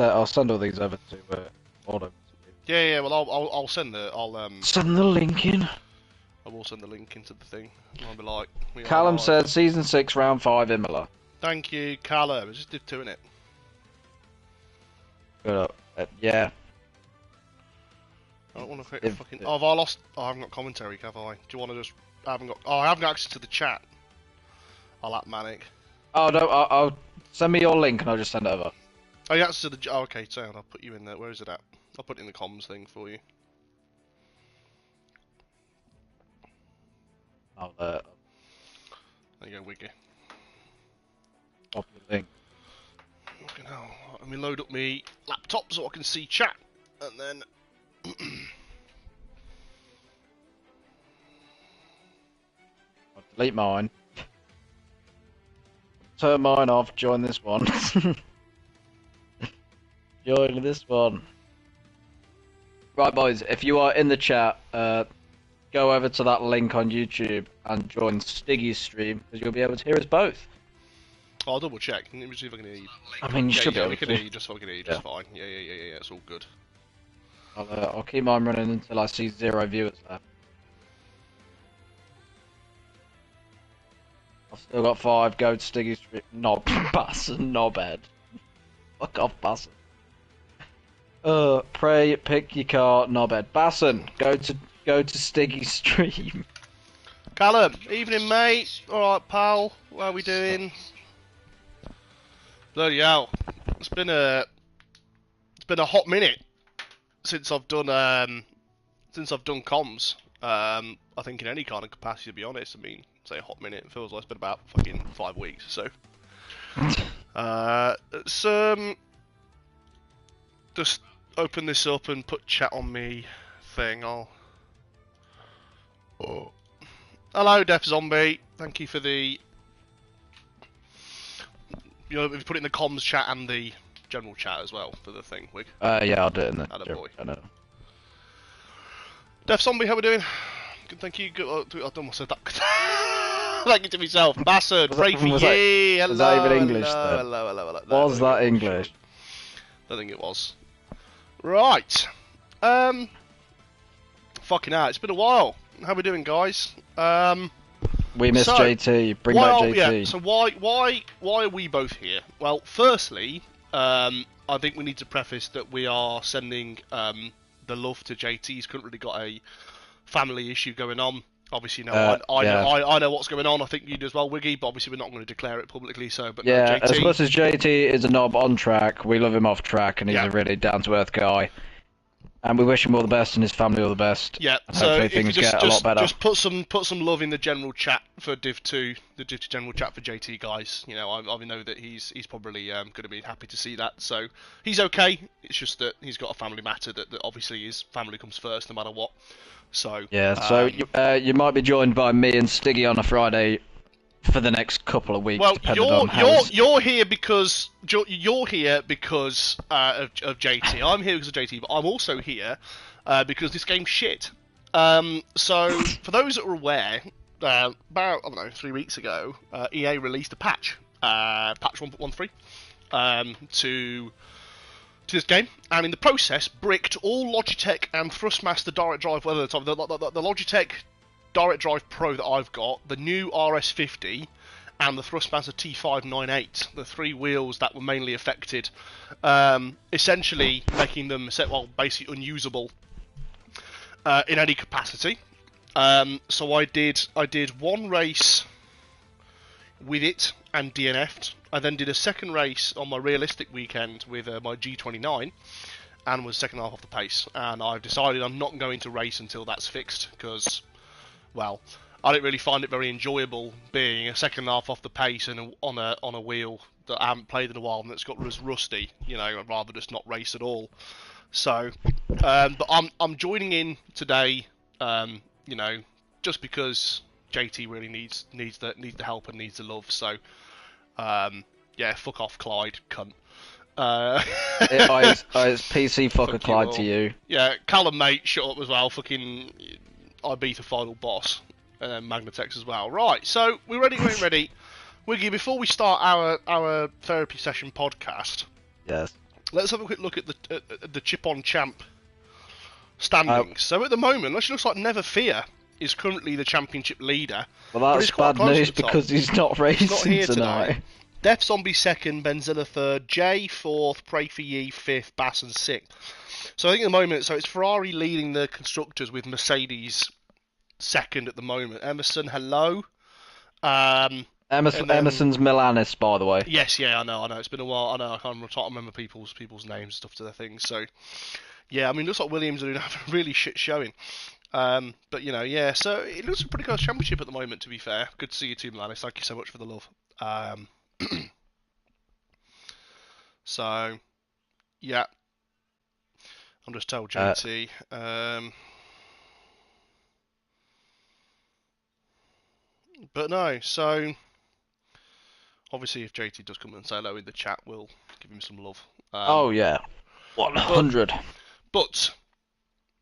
I'll send all these over to Autumn. Yeah. Well, I'll send the Send the link in. I will send the link into the thing. And I'll be like, Callum said season 6, round 5, Imola. Thank you, Callum. I just did 2 in it. Good up. Yeah. I don't want to click fucking. Oh, have I lost? Oh, I haven't got commentary, have I? Do you want to just? I haven't got. Oh, I haven't got access to the chat. I'll at Manic. Oh no, I'll send me your link and I'll just send it over. Oh, yeah, access to the. Oh, okay, so I'll put you in there. Where is it at? I'll put it in the comms thing for you. There you go, Wiggy. Off the link. Fucking hell. Let me load up my laptop so I can see chat, and then. I'll delete mine. Turn mine off. Join this one. Join this one. Right, boys. If you are in the chat, go over to that link on YouTube and join Stiggy's stream because you'll be able to hear us both. I'll double check. Let me see if I can hear you. I mean, you should be able to. We can hear you just fine. Yeah. It's all good. I'll keep mine running until I see 0 viewers left. I've still got 5. Go to Stiggy's stream. No, Basson, knobhead. Fuck off, Basson. Pray, pick your car, knobhead. Basson, go to Stiggy's stream. Callum, evening, mate. All right, pal. How are we doing? Bloody hell! It's been a hot minute since I've done comms. I think in any kind of capacity, to be honest. I mean, say a hot minute. It feels like it's been about fucking 5 weeks. So, just open this up and put chat on me thing. Hello, Deaf Zombie. Thank you for the. You know, we've put it in the comms chat and the general chat as well for the thing, Wig. Yeah, I'll do it in the boy. I know. Deaf Zombie, how we doing? Good, thank you. Good, I almost said that. Thank you to myself. Bastard, pray for you. Hello. Was that even English? Hello. Was that English? I think it was. Right. Fucking hell, it's been a while. How we doing, guys? We miss JT. Bring back JT. Yeah, so why are we both here? Well, firstly, I think we need to preface that we are sending the love to JT. He's currently got a family issue going on. Obviously, I know what's going on. I think you do as well, Wiggy. But obviously, we're not going to declare it publicly. So, but yeah, no, JT, as much as JT is a knob on track, we love him off track, and he's a really down to earth guy. And we wish him all the best and his family all the best. Yeah, and so hopefully things get a lot better. Just put some love in the general chat for Div 2, the Div 2 general chat for JT, guys. You know, I know that he's probably going to be happy to see that. So he's okay. It's just that he's got a family matter that obviously his family comes first no matter what. So yeah, so you might be joined by me and Stiggy on a Friday for the next couple of weeks. Well, you're here because of JT. I'm here because of JT, but I'm also here because this game's shit. So for those that are aware, about 3 weeks ago, EA released a patch 1.13 to this game, and in the process bricked all Logitech and Thrustmaster direct drive. Well, the Logitech Direct Drive Pro that I've got, the new RS50, and the Thrustmaster T598, the 3 wheels that were mainly affected, essentially making them basically unusable in any capacity. So I did one race with it and DNF'd. I then did a second race on my realistic weekend with my G29 and was second half off the pace. And I've decided I'm not going to race until that's fixed because, well, I didn't really find it very enjoyable being a second half off the pace and on a wheel that I haven't played in a while and that's got rusty. You know, I'd rather just not race at all. So, but I'm joining in today. You know, just because JT really needs the help and needs the love. So, yeah, fuck off, Clyde, cunt. It's PC fucker Clyde to you. Yeah, Callum, mate, shut up as well. Fucking Ibiza final boss. And then Magnatex as well. Right, so we're ready. Wiggy, before we start our therapy session podcast, yes, let's have a quick look at the chip-on champ standings. So at the moment, it looks like Never Fear is currently the championship leader. Well, that's bad news because he's not racing not here tonight. Death Zombie second, Benzilla third, Jay fourth, Pray for Ye fifth, Bass and sixth. So I think at the moment, so it's Ferrari leading the constructors with Mercedes second at the moment. Emerson, hello. Emerson's Milanis, by the way. Yes, yeah, I know. It's been a while. I know. I can't remember people's names, stuff to their things. So, yeah, I mean, it looks like Williams are doing a really shit showing. But you know, yeah. So it looks a pretty close championship at the moment. To be fair, good to see you too, Milanis. Thank you so much for the love. So, yeah. I'm just told JT. But no, so obviously if JT does come and say hello in the chat, we'll give him some love. Oh yeah, 100. But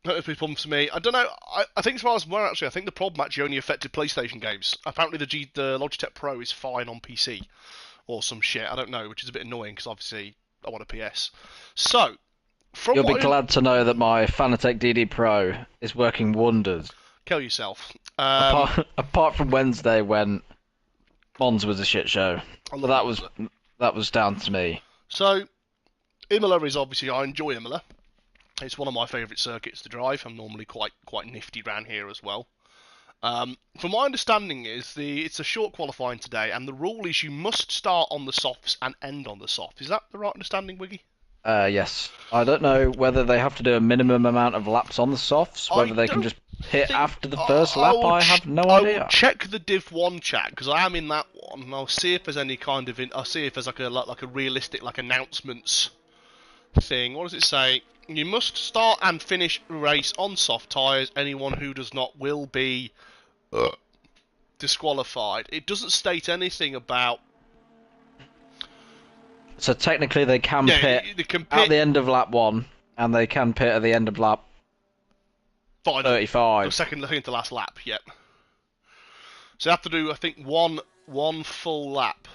that was a problem for me. I don't know. I think as far as well, actually, I think the problem actually only affected PlayStation games. Apparently the Logitech Pro is fine on PC or some shit. I don't know, which is a bit annoying because obviously I want a PS. So you'll be glad to know that my Fanatec DD Pro is working wonders. Kill yourself. Apart from Wednesday when Mons was a shit show. But that was down to me. So Imola is obviously, I enjoy Imola. It's one of my favourite circuits to drive. I'm normally quite nifty around here as well. From my understanding it's a short qualifying today, and the rule is you must start on the softs and end on the softs. Is that the right understanding, Wiggy? Yes. I don't know whether they have to do a minimum amount of laps on the softs, whether they can just hit after the first lap. I have no idea. I will check the Div 1 chat because I am in that one, and I'll see if there's any kind of I'll see if there's like a realistic announcements thing. What does it say? You must start and finish the race on soft tyres. Anyone who does not will be disqualified. It doesn't state anything about. So technically they can pit at the end of lap 1, and they can pit at the end of lap 35. Second to last lap, yep. So you have to do, I think, one full lap.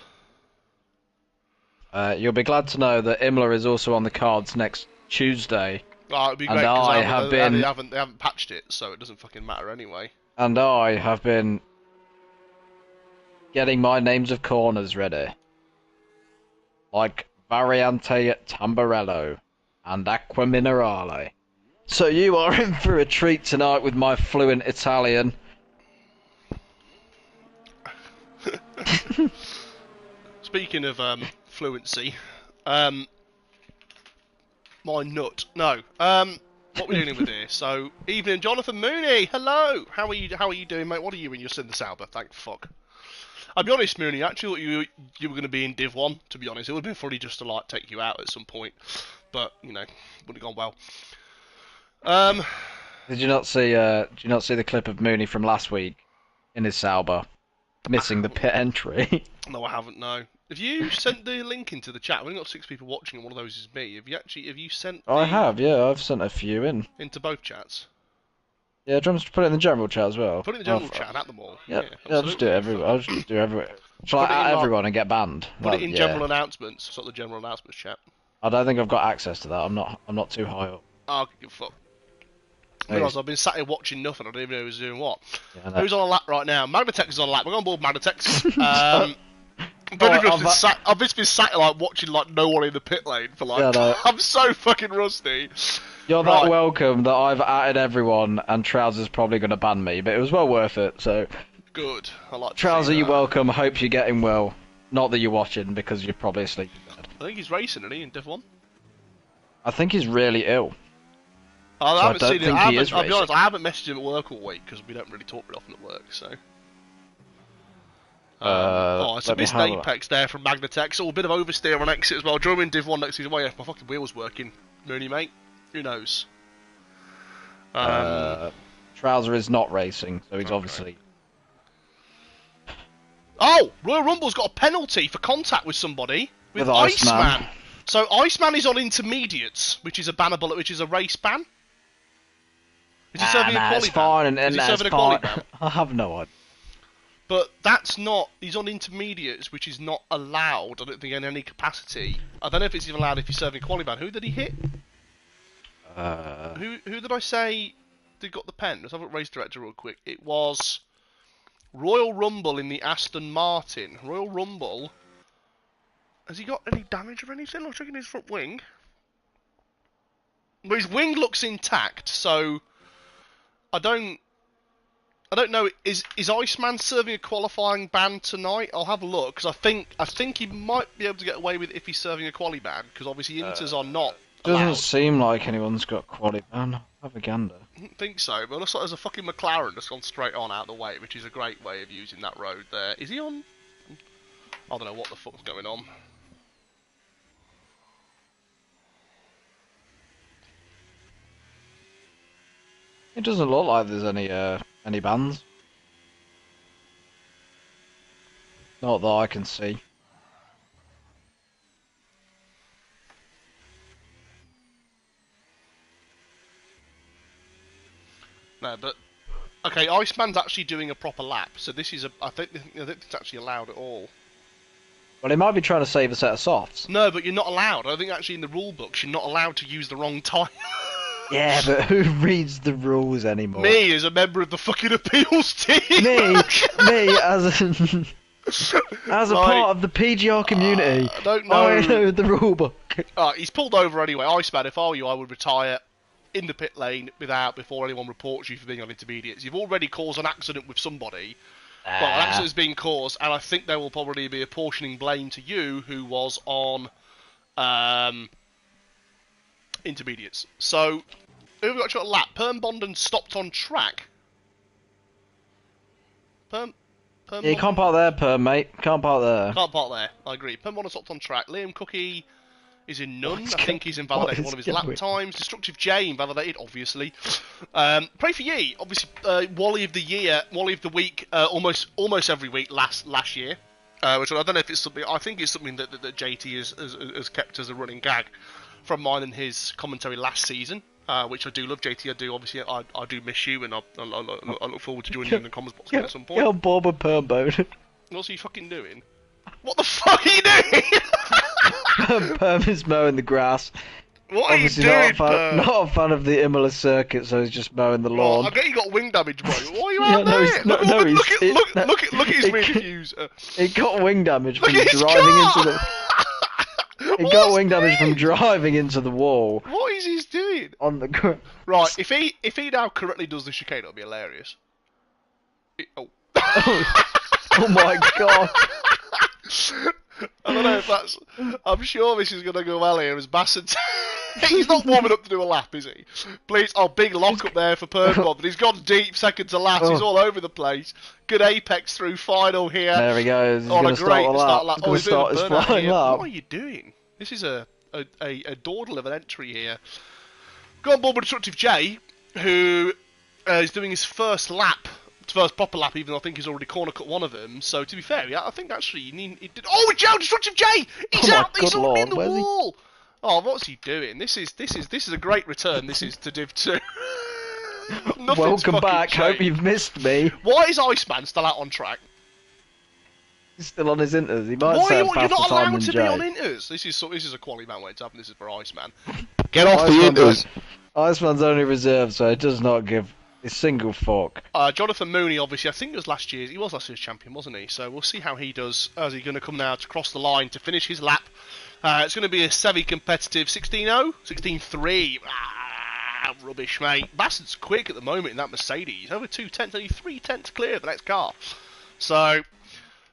You'll be glad to know that Imola is also on the cards next Tuesday. Oh, it'd be great because they haven't patched it, so it doesn't fucking matter anyway. And I have been getting my names of corners ready. Like Variante Tamburello and Acqua Minerale. So you are in for a treat tonight with my fluent Italian. Speaking of fluency, my nut. No. What we're doing with here? So, evening, Jonathan Mooney. Hello. How are you doing, mate? What are you in? You're in the Sauber. Thank fuck. I'll be honest, Mooney. Actually, thought you were going to be in Div 1. To be honest, it would have been funny just to take you out at some point, but you know, wouldn't have gone well. Did you not see the clip of Mooney from last week in his Sauber missing the pit entry? No, I haven't. No. Have you sent the link into the chat? We've only got 6 people watching, and one of those is me. Have you sent? I have. Yeah, I've sent a few into both chats. Yeah, do you want us to put it in the general chat as well? Put it in the general chat and at them all. Yeah, I'll just do it everywhere. I'll just do everywhere. Shall I at everyone and get banned? Put it in general announcements, sort of the general announcements chat. I don't think I've got access to that. I'm not too high up. Oh, give a fuck. I've been sat here watching nothing. I don't even know who's doing what. Yeah, who's on a lap right now? Magnatech is on a lap. We're on board Magnatech. I've just been sat here watching no one in the pit lane for I'm so fucking rusty. You're that welcome that I've added everyone, and Trousers probably going to ban me, but it was well worth it. So good. I like Trouser, you're welcome. Hope you're getting well. Not that you're watching because you're probably asleep in bed. I think he's racing, isn't he, in Div 1? I think he's really ill. I haven't seen him. I'll be honest, I haven't messaged him at work all week because we don't really talk very often at work. So. It's a missed apex there from Magnatech. So a bit of oversteer on exit as well. Join me in Div 1 next season. Well, yeah, my fucking wheel's working. Mooney, mate. Who knows? Trouser is not racing, so he's obviously... Oh! Royal Rumble's got a penalty for contact with somebody. With Iceman. So Iceman is on intermediates, which is a race ban. Is he serving a quali ban? Is he serving a quali ban? I have no idea. But that's not. He's on intermediates, which is not allowed. I don't think in any capacity. I don't know if it's even allowed if he's serving a quali ban. Who did he hit? Who did I say they got the pen? Let's have a race director real quick. It was Royal Rumble in the Aston Martin. Royal Rumble. Has he got any damage or anything? I'm checking his front wing. Well, his wing looks intact, so I don't know. Is Iceman serving a qualifying ban tonight? I'll have a look because I think he might be able to get away with it if he's serving a quali ban because obviously Inters are not. Doesn't allowed. seem like anyone's got quali ban. Have a gander. I don't think so, but it looks like there's a fucking McLaren that's gone straight on out of the way, which is a great way of using that road there. Is he on? I don't know what the fuck's going on. It doesn't look like there's any bans. Not that I can see. No, but okay, Iceman's actually doing a proper lap, so this is I think it's actually allowed at all. Well, he might be trying to save a set of softs. No, but you're not allowed. I think actually in the rule books you're not allowed to use the wrong tyre. Yeah, but who reads the rules anymore? Me, as a member of the fucking appeals team. me as a part of the PGR community. I don't know. I know the rule book. He's pulled over anyway. Iceman, if I were you, I would retire in the pit lane before anyone reports you for being on intermediates. You've already caused an accident with somebody. Well, an accident has been caused, and I think there will probably be apportioning blame to you, who was on intermediates. So, who have we got a lap? Perm Bonden stopped on track. Perm Yeah, you can't park there, Perm, mate. Can't park there. Can't park there. I agree. Perm Bonden stopped on track. Liam Cookie is in none. I think he's invalidated one of his lap times. Destructive J invalidated, obviously. Pray for Ye, obviously. Wally of the year, Wally of the week, almost every week last year. Which I don't know if it's something. I think it's something that JT has kept as a running gag from mine and his commentary last season. Which I do love, JT. I do. Obviously, I do miss you, and I look forward to joining you in the comments box at some point. Get on board with Perm Bone. What's he fucking doing? What the fuck are you doing? Perm is mowing the grass. What Obviously are you doing, not a fan of the Imola circuit, so he's just mowing the lawn. I bet you got wing damage, bro. Why are you out there? Look at his reviews. He got wing damage from driving into the. He got wing damage from driving into the wall. What is he doing? On the right, if he now correctly does the chicane, it'll be hilarious. Oh my god. I don't know if that's. I'm sure this is going to go well here as Bassett. He's not warming up to do a lap, is he? Please, big lock up there for Purple, but he's gone deep, second to last. He's all over the place. Good apex through final here. There he goes. He's on going a to great start a lap. He's going to start his flying lap. What are you you doing? This is a dawdle of an entry here. Go on board with Destructive J, who is doing his first proper lap, even though I think he's already corner cut one of them. So to be fair, yeah, I think actually he did. Oh, Joe, Destructive J! He's out. He's already in the wall. Oh, what's he doing? This is a great return. This is to Div 2. Welcome back. Changed. Hope you've missed me. Why is Iceman still out on track? He's still on his inters. He might say you're not allowed to be on inters. This is a quality man waiting to happen. This is for Iceman. Get off the inters. Iceman's only reserve, so it does not give a single fuck. Jonathan Mooney, obviously, I think it was last year's. He was last year's champion, wasn't he? So we'll see how he does. As he's going to come now to cross the line to finish his lap. It's going to be a semi-competitive 16-0, 16-3. Rubbish, mate. Bassett's quick at the moment in that Mercedes. Over 2 tenths, only 3 tenths clear of the next car. So,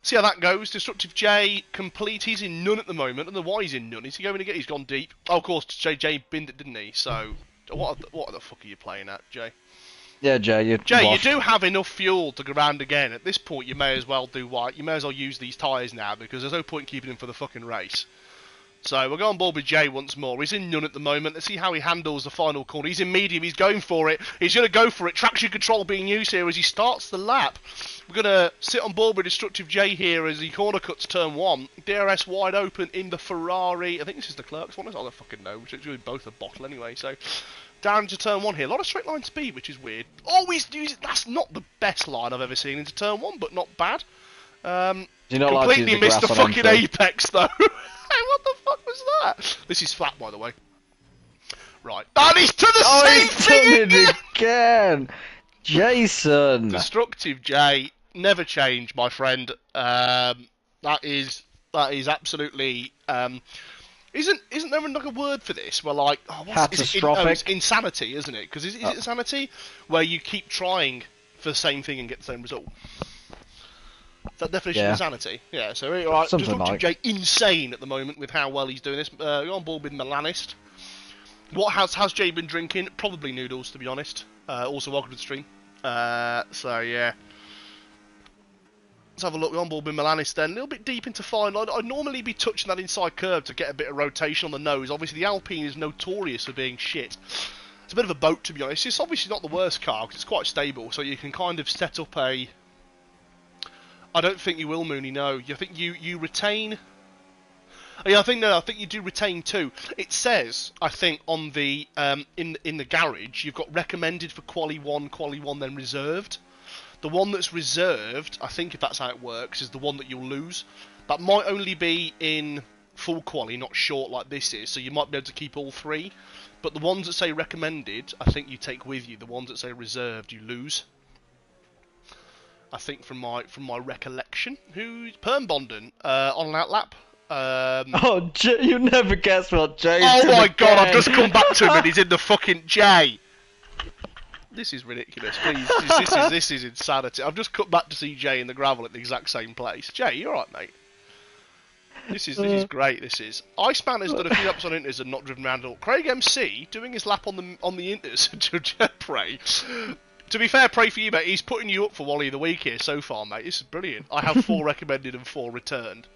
see how that goes. Destructive J complete. He's in none at the moment. I don't know why he's in none. Is he going to get? He's gone deep. Oh, of course, J binned it, didn't he? So, what the fuck are you playing at, Jay? Yeah, Jay, you do have enough fuel to go round again. At this point, you may as well do what? You may as well use these tyres now because there's no point keeping him for the fucking race. So we'll go on board with Jay once more. He's in none at the moment. Let's see how he handles the final corner. He's in medium. He's going for it. He's going to go for it. Traction control being used here as he starts the lap. We're going to sit on board with Destructive J here as he corner cuts turn 1. DRS wide open in the Ferrari. I think this is the Clerks one. I don't fucking know. It's really both a bottle anyway. So Down into turn 1 here. A lot of straight line speed, which is weird. Always using... That's not the best line I've ever seen into turn 1, but not bad. Do you not like to Completely use the missed the grass on fucking entry? apex, though. Hey, what the fuck was that? This is flat, by the way. Right. And he's to the same He's thing done it again! Jason! Destructive J, never change, my friend. That is absolutely... Isn't there like a word for this? Where like... Oh, catastrophic? It's insanity, isn't it? Because is it insanity? Where you keep trying for the same thing and get the same result. Is that definition of insanity? Yeah, so right, Something Destructive like. J, insane at the moment with how well he's doing this. You're on board with Melanist. What has Jay been drinking? Probably noodles, to be honest. Also, welcome to the stream. So, yeah. Let's have a look. We're on board with Melanist then. A little bit deep into final. I'd normally be touching that inside curve to get a bit of rotation on the nose. Obviously, the Alpine is notorious for being shit. It's a bit of a boat, to be honest. It's obviously not the worst car, because it's quite stable, so you can kind of set up a... I don't think you will, Mooney, no. I think you retain... Yeah, I think you do retain 2. It says, I think, on the in the garage, you've got recommended for quali 1, then reserved. The one that's reserved, I think if that's how it works, is the one that you'll lose. That might only be in full quali, not short like this is, so you might be able to keep all 3. But the ones that say recommended, I think you take with you. The ones that say reserved, you lose. I think from my recollection. Who's Perm Bonden on an outlap? You never guess what Jay's Oh doing my god, again. I've just come back to him and he's in the fucking J. This is ridiculous, please. This is insanity. I've just come back to see Jay in the gravel at the exact same place. Jay, you alright, mate? This is great, this is. Iceman has done a few laps on Inters and not driven around at all. Craig MC doing his lap on the Inters to Prey. To be fair, Prey for you, mate, he's putting you up for Wally of the Week here so far, mate. This is brilliant. I have 4 recommended and 4 returned.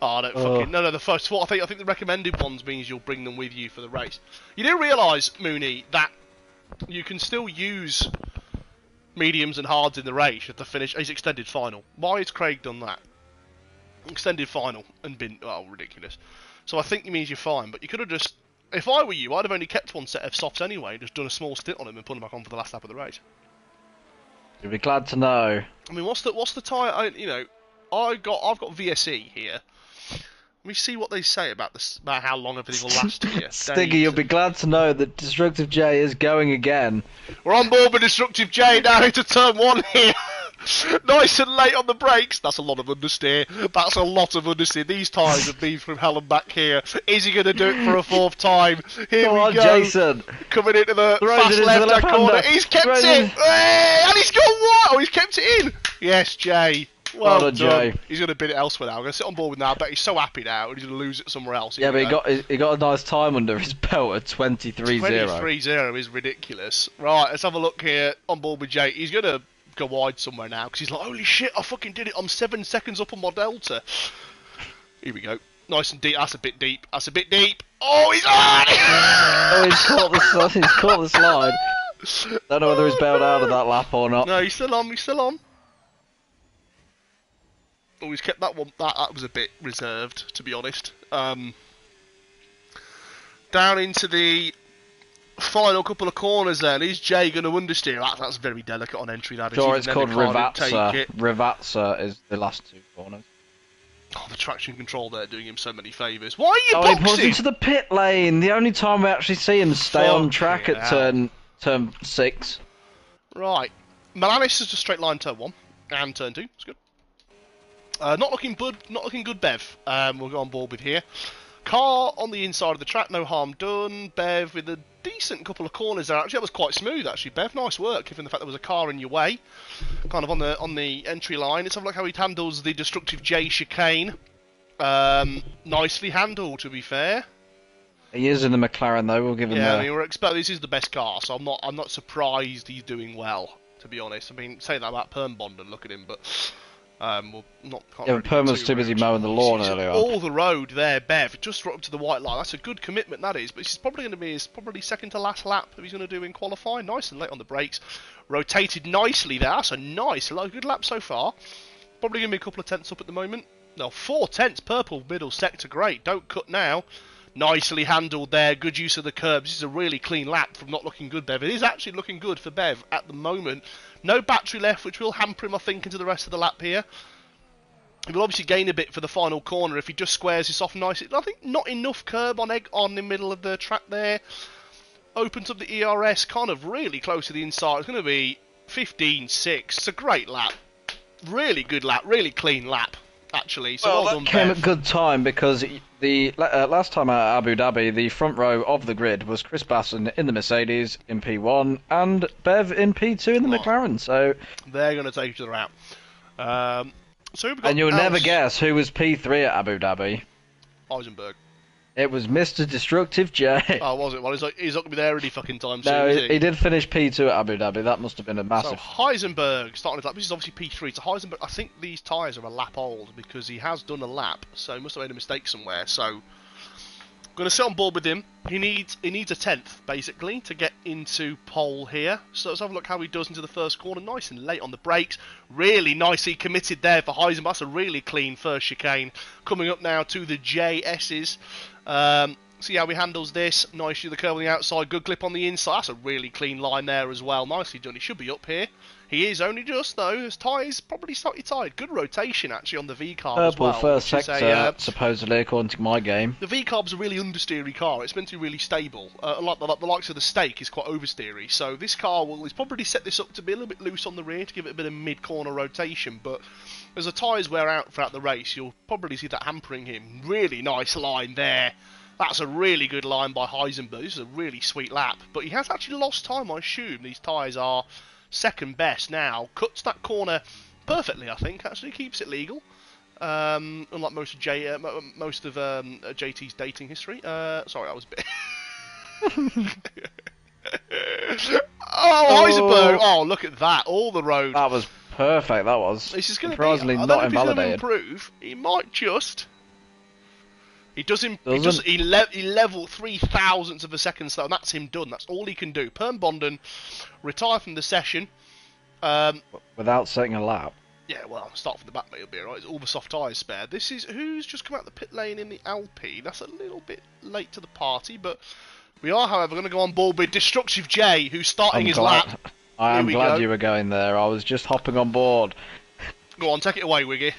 Oh, I don't fucking... No, the first 4, I think the recommended ones means you'll bring them with you for the race. You do realise, Mooney, that you can still use mediums and hards in the race at the finish. He's extended final. Why has Craig done that? Extended final and been... Oh, ridiculous. So I think it means you're fine, but you could have just... If I were you, I'd have only kept 1 set of softs anyway, just done a small stint on him and put him back on for the last lap of the race. You'll be glad to know. I mean, what's the tyre... You know, I've got VSE here. Let me see what they say about this, about how long everything will last here. Stiggy, you'll be glad to know that Destructive J is going again. We're on board with Destructive J now into turn 1 here. Nice and late on the brakes. That's a lot of understeer. That's a lot of understeer. These tyres have been from hell and back here. Is he going to do it for a 4th time? Here Come we on, go. Jason. Coming into the fast into left the hand corner. left-hander. He's kept Throws it. in. Hey, and he's got what? Oh, he's kept it in. Yes, Jay. Well done, Jay. He's going to bid it elsewhere now. I'm going to sit on board with now. I bet he's so happy now. He's going to lose it somewhere else. Yeah, but he got a nice time under his belt at 23.0. 23.0 is ridiculous. Right, let's have a look here. On board with Jay. He's going to go wide somewhere now because he's like, holy shit, I fucking did it. I'm 7 seconds up on my delta. Here we go. Nice and deep. That's a bit deep. That's a bit deep. Oh, he's on! Oh, he's caught the slide. Don't know whether he's bailed out of that lap or not. No, he's still on. He's still on. Oh, he's kept that one. That was a bit reserved, to be honest. Down into the final couple of corners then. Is Jay going to understeer? That's very delicate on entry, that is. Sure, it's called Rivatsa. Rivatsa is the last 2 corners. Oh, the traction control there doing him so many favours. Why are you Oh, boxing? he pulls into the pit lane. The only time we actually see him stay on track at turn 6. Right. Melanis is a straight line turn 1 and turn 2. It's good. Not looking good, Bev. We'll go on board with here. Car on the inside of the track, no harm done. Bev with a decent couple of corners there. Actually, that was quite smooth, actually, Bev. Nice work, given the fact there was a car in your way. Kind of on the entry line. Let's have a look how he handles the Destructive J chicane. Nicely handled, to be fair. He is in the McLaren, though. We'll give him I mean, this is the best car, so I'm not surprised he's doing well, to be honest. I mean, say that about Perm Bond and look at him, but... Well, but Perm was too busy mowing the lawn earlier on. All the road there, Bev, just up to the white line. That's a good commitment, that is. But this is probably going to be his second to last lap that he's going to do in qualifying. Nice and late on the brakes. Rotated nicely there. That's a good lap so far. Probably going to be a couple of tenths up at the moment. No, 4 tenths, purple middle sector. Great. Don't cut now. Nicely handled there. Good use of the curbs. This is a really clean lap from not looking good, Bev. It is actually looking good for Bev at the moment. No battery left, which will hamper him, I think, into the rest of the lap here. He will obviously gain a bit for the final corner if he just squares this off nicely. I think not enough curb on the middle of the track there. Opens up the ERS, kind of really close to the inside. It's going to be 15.6. It's a great lap. Really good lap. Really clean lap, actually. So well done, that came Bev. at good time because the last time at Abu Dhabi, the front row of the grid was Chris Basson in the Mercedes in P1 and Bev in P2 in the McLaren. So they're going to take each other out. And you'll never guess who was P3 at Abu Dhabi. Heisenberg. It was Mr. Destructive J. Oh, was it? Well, he's not going to be there any fucking time soon, No, is he did finish P2 at Abu Dhabi. That must have been a massive... So, Heisenberg starting his lap. This is obviously P3. So, Heisenberg, I think these tyres are a lap old because he has done a lap. So, he must have made a mistake somewhere. So, going to sit on board with him. He needs a 10th, basically, to get into pole here. So, let's have a look how he does into the first corner. Nice and late on the brakes. Really nicely committed there for Heisenberg. That's a really clean first chicane. Coming up now to the JS's. See how he handles this. Nicely the curve on the outside. Good clip on the inside. That's a really clean line there as well. Nicely done. He should be up here. He is only just, though. His tyres probably slightly tired. Good rotation, actually, on the V-carb as well. First sector, supposedly, according to my game. The V-carb's a really understeery car. It's meant to be really stable. Like the likes of the Stake is quite oversteery. So this car is probably set this up to be a little bit loose on the rear to give it a bit of mid-corner rotation. But as the tyres wear out throughout the race, you'll probably see that hampering him. Really nice line there. That's a really good line by Heisenberg. This is a really sweet lap. But he has actually lost time, I assume. These tyres are second best now. Cuts that corner perfectly, I think. Actually keeps it legal. Unlike most of JT's dating history. Sorry, that was a bit... Oh, Heisenberg! Oh, look at that. All the road. That was perfect, that was. This is going to be... Surprisingly not invalidated. Improve. He might just... He doesn't. He level 0.003 of a second slow, and that's him done. That's all he can do. Perm Bonden retire from the session. Without setting a lap. Yeah, well, start from the back, mate. It'll be alright. It's all the soft tyres spare. This is who's just come out the pit lane in the Alpine. That's a little bit late to the party, but we are, however, going to go on board with Destructive J, who's starting his lap. I am glad you were going there. I was just hopping on board. Go on, take it away, Wiggy.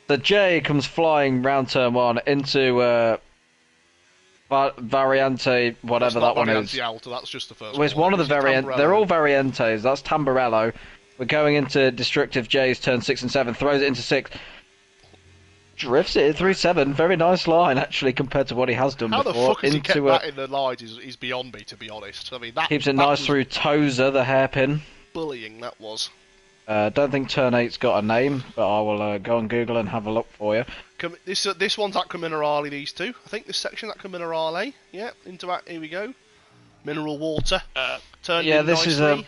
The J comes flying round turn one into Variante, whatever that one is. Alta, that's just the first well, it's one of the Variantes. They're all Variantes. That's Tamburello. We're going into Destructive J's turn 6 and 7. Throws it into 6. Drifts it through 7. Very nice line, actually, compared to what he has done before. How the fuck has he kept that in the lines is beyond me, to be honest. I mean, that keeps it nice through Tozer, the hairpin. Bullying, that was. Don't think turn 8's got a name, but I will go on Google and have a look for you. This one's Aqua Minerale, these two. I think this section, Aqua Minerale. Yeah, here we go. Mineral water. Turn yeah, this nicely.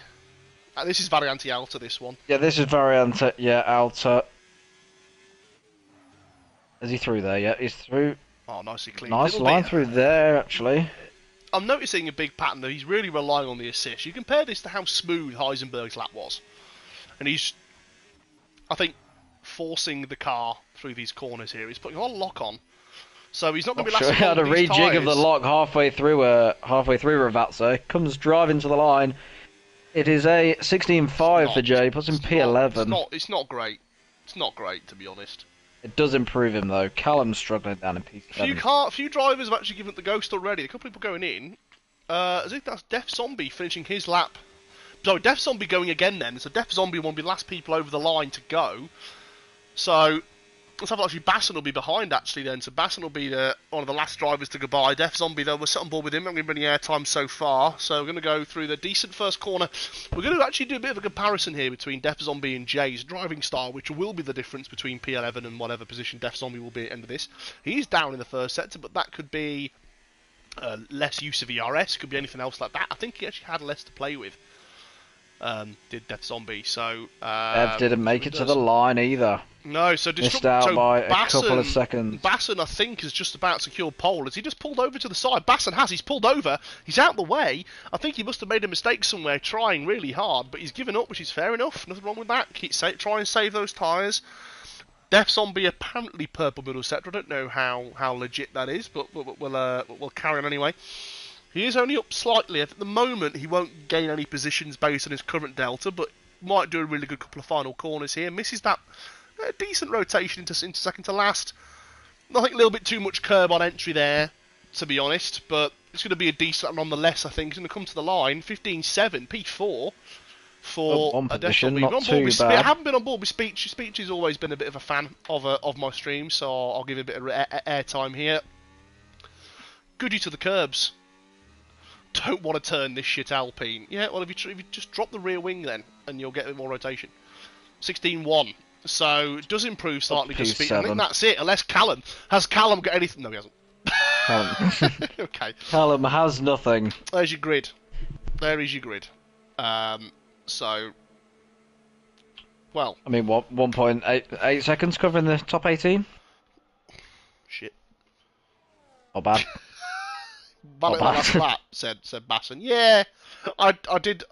This is Variante Alta, this one. Yeah, this is Variante, yeah, Alta. Is he through there? Yeah, he's through. Oh, nicely clean. Nice line through there, actually. I'm noticing a big pattern, though. He's really relying on the assist. You compare this to how smooth Heisenberg's lap was. And he's, I think, forcing the car through these corners here. He's putting a lot of lock on, so he's not going to be lasting. He had a rejig of the lock halfway through Ravazza. Comes driving to the line. It is a 16.5 for Jay. Puts him P11. It's not great. It's not great, to be honest. It does improve him though. Callum's struggling down in P7. Few drivers have actually given it the ghost already. A couple of people going in. I think that's Def Zombie finishing his lap. So Def Zombie going again then. So Def Zombie will be the last people over the line to go. So let's have actually Basson will be behind actually then. So Basson will be one of the last drivers to go by. Def Zombie though, we're set on board with him. I'm going to bring any airtime so far. So we're going to go through the decent first corner. We're going to actually do a bit of a comparison here between Def Zombie and Jay's driving style, which will be the difference between P11 and whatever position Def Zombie will be at the end of this. He's down in the first sector, but that could be less use of ERS. Could be anything else like that. I think he actually had less to play with. Did Death Zombie, so... Dev didn't make it to the line either. No, so... Missed out by a couple of seconds. Basson, I think, has just about secured pole. Has he just pulled over to the side? Basson has. He's pulled over. He's out the way. I think he must have made a mistake somewhere, trying really hard, but he's given up, which is fair enough. Nothing wrong with that. Try and save those tyres. Death Zombie apparently purple middle sector. I don't know how legit that is, but we'll carry on anyway. He is only up slightly. At the moment, he won't gain any positions based on his current delta, but might do a really good couple of final corners here. Misses that decent rotation into second to last. I think a little bit too much curb on entry there, to be honest, but it's going to be a decent nonetheless, I think. He's going to come to the line. 15.7, P4 for a Death Zombie. Not too bad. I haven't been on board with Speech. Speech has always been a bit of a fan of my stream, so I'll give him a bit of airtime here. Goody to the curbs. Don't want to turn this shit Alpine. Yeah, well, if you just drop the rear wing then, and you'll get a bit more rotation. 16.1. So, it does improve slightly to speed. I think that's it, unless Callum. Has Callum got anything? No, he hasn't. Callum. Okay. Callum has nothing. There's your grid. There is your grid. So, well. I mean, what, 1.8 seconds covering the top 18? Shit. Not bad. Not bad. said Basson. Yeah, I did.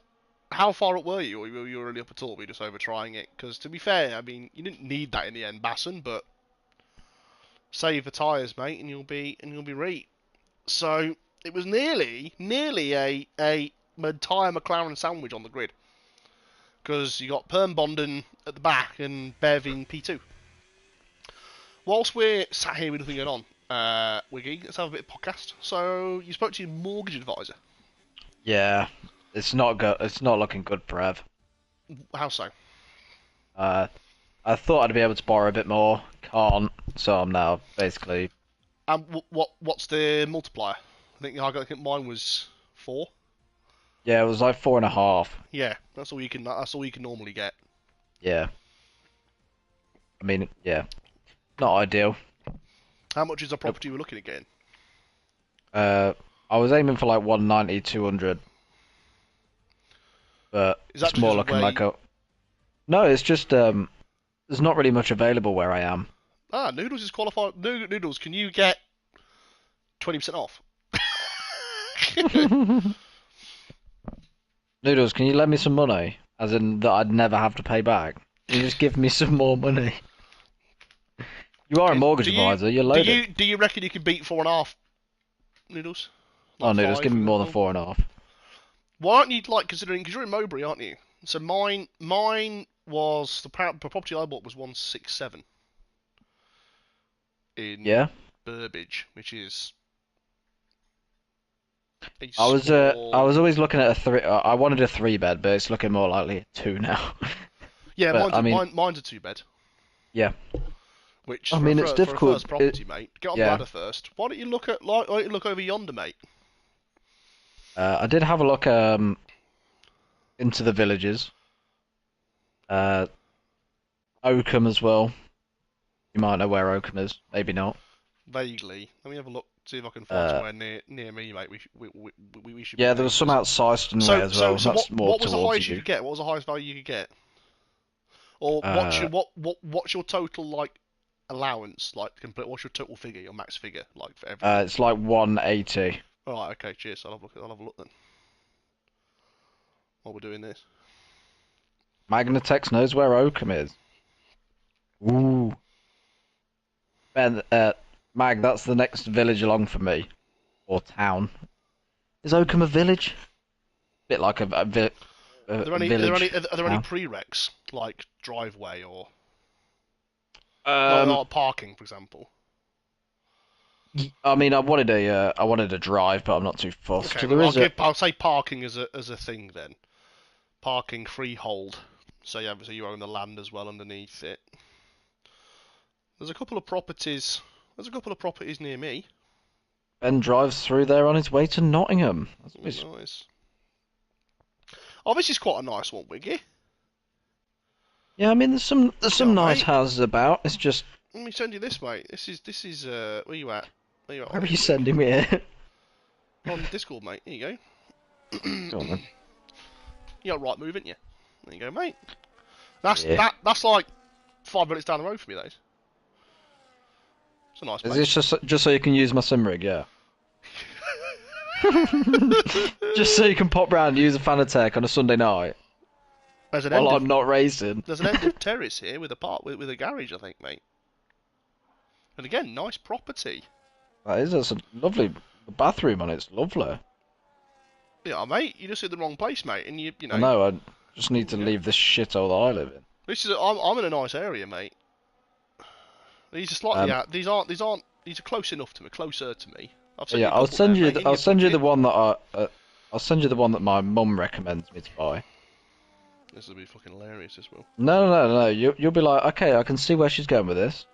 How far up were you? Or were you really up at all? Were you just over trying it? Because to be fair, I mean, you didn't need that in the end, Basson, but save the tyres, mate, and you'll be right. So it was nearly a entire McLaren sandwich on the grid, because you got Perm Bonden at the back and Bev in P2. Whilst we're sat here with nothing going on, Wiggy, let's have a bit of podcast. So you spoke to your mortgage advisor. Yeah, it's not good. It's not looking good for Ev. How so? I thought I'd be able to borrow a bit more. Can't, so I'm now basically. What's the multiplier? I think mine was 4. Yeah, it was like 4.5. Yeah, that's all you can normally get. Yeah. I mean, yeah, not ideal. How much is the property you were looking at getting? I was aiming for like 190, 200. But it's more looking like a... No, it's just, there's not really much available where I am. Ah, Noodles is qualified. Noodles, can you get 20% off? Noodles, can you lend me some money? As in that I'd never have to pay back. Can you just give me some more money? You are a mortgage advisor, you're loaded. Do you reckon you can beat 4.5, Noodles? Like Noodles, give me more than 4.5. Why aren't you, like, considering, because you're in Mowbray, aren't you? So mine was, the property I bought was 167 in Burbage, which is I was always looking at a 3. I wanted a 3-bed, but it's looking more likely a 2 now. Yeah, mine's a 2-bed. Yeah. Which I mean, it's difficult. For a first property, mate. Get on the ladder first. Why don't you look over yonder, mate? I did have a look into the villages. Oakham as well. You might know where Oakham is. Maybe not. Vaguely. Let me have a look. See if I can find somewhere near me, mate. We should. Yeah, there was some out Syston way as well. So that's more what was the highest you could get? What was the highest value you could get? Or what's your total like allowance like complete? What's your total figure? Your max figure like for everything? It's like 180. All right. Okay. Cheers. I'll have a look then. While we're doing this. Magnatex knows where Oakham is. Ooh. Ben, Mag, that's the next village along for me. Or town. Is Oakham a village? Bit like a village. Are there any prereqs, like driveway or not parking, for example? I mean, I wanted a drive, but I'm not too fussed. Okay, So I'll say parking as a thing then. Parking freehold. So yeah, so you own the land as well underneath it. There's a couple of properties near me. Ben drives through there on his way to Nottingham. That's nice. Oh, this is quite a nice one, Wiggy. Yeah, I mean, there's some nice houses about. It's just. Let me send you this, mate. This is where you at? Where are you sending me here? On Discord, mate. Here you go. Go on, then. You got right move, ain't you? There you go, mate. That's like 5 minutes down the road for me, those. It's a nice place. Is this just so you can use my sim rig? Yeah. Just so you can pop round and use a Fanatec on a Sunday night. There's an While end I'm not racing. There's an end of terrace here with a garage, I think, mate. And again, nice property. That's a lovely bathroom on it. It's lovely. Yeah, mate, you just in the wrong place, mate, and you know. I know. I just need to leave this shithole that I live in. I'm in a nice area, mate. These are slightly out. These are close enough to me, closer to me. Yeah, I'll send you the one that I'll send you the one that my mum recommends me to buy. This will be fucking hilarious, this will. No. You'll be like, okay, I can see where she's going with this.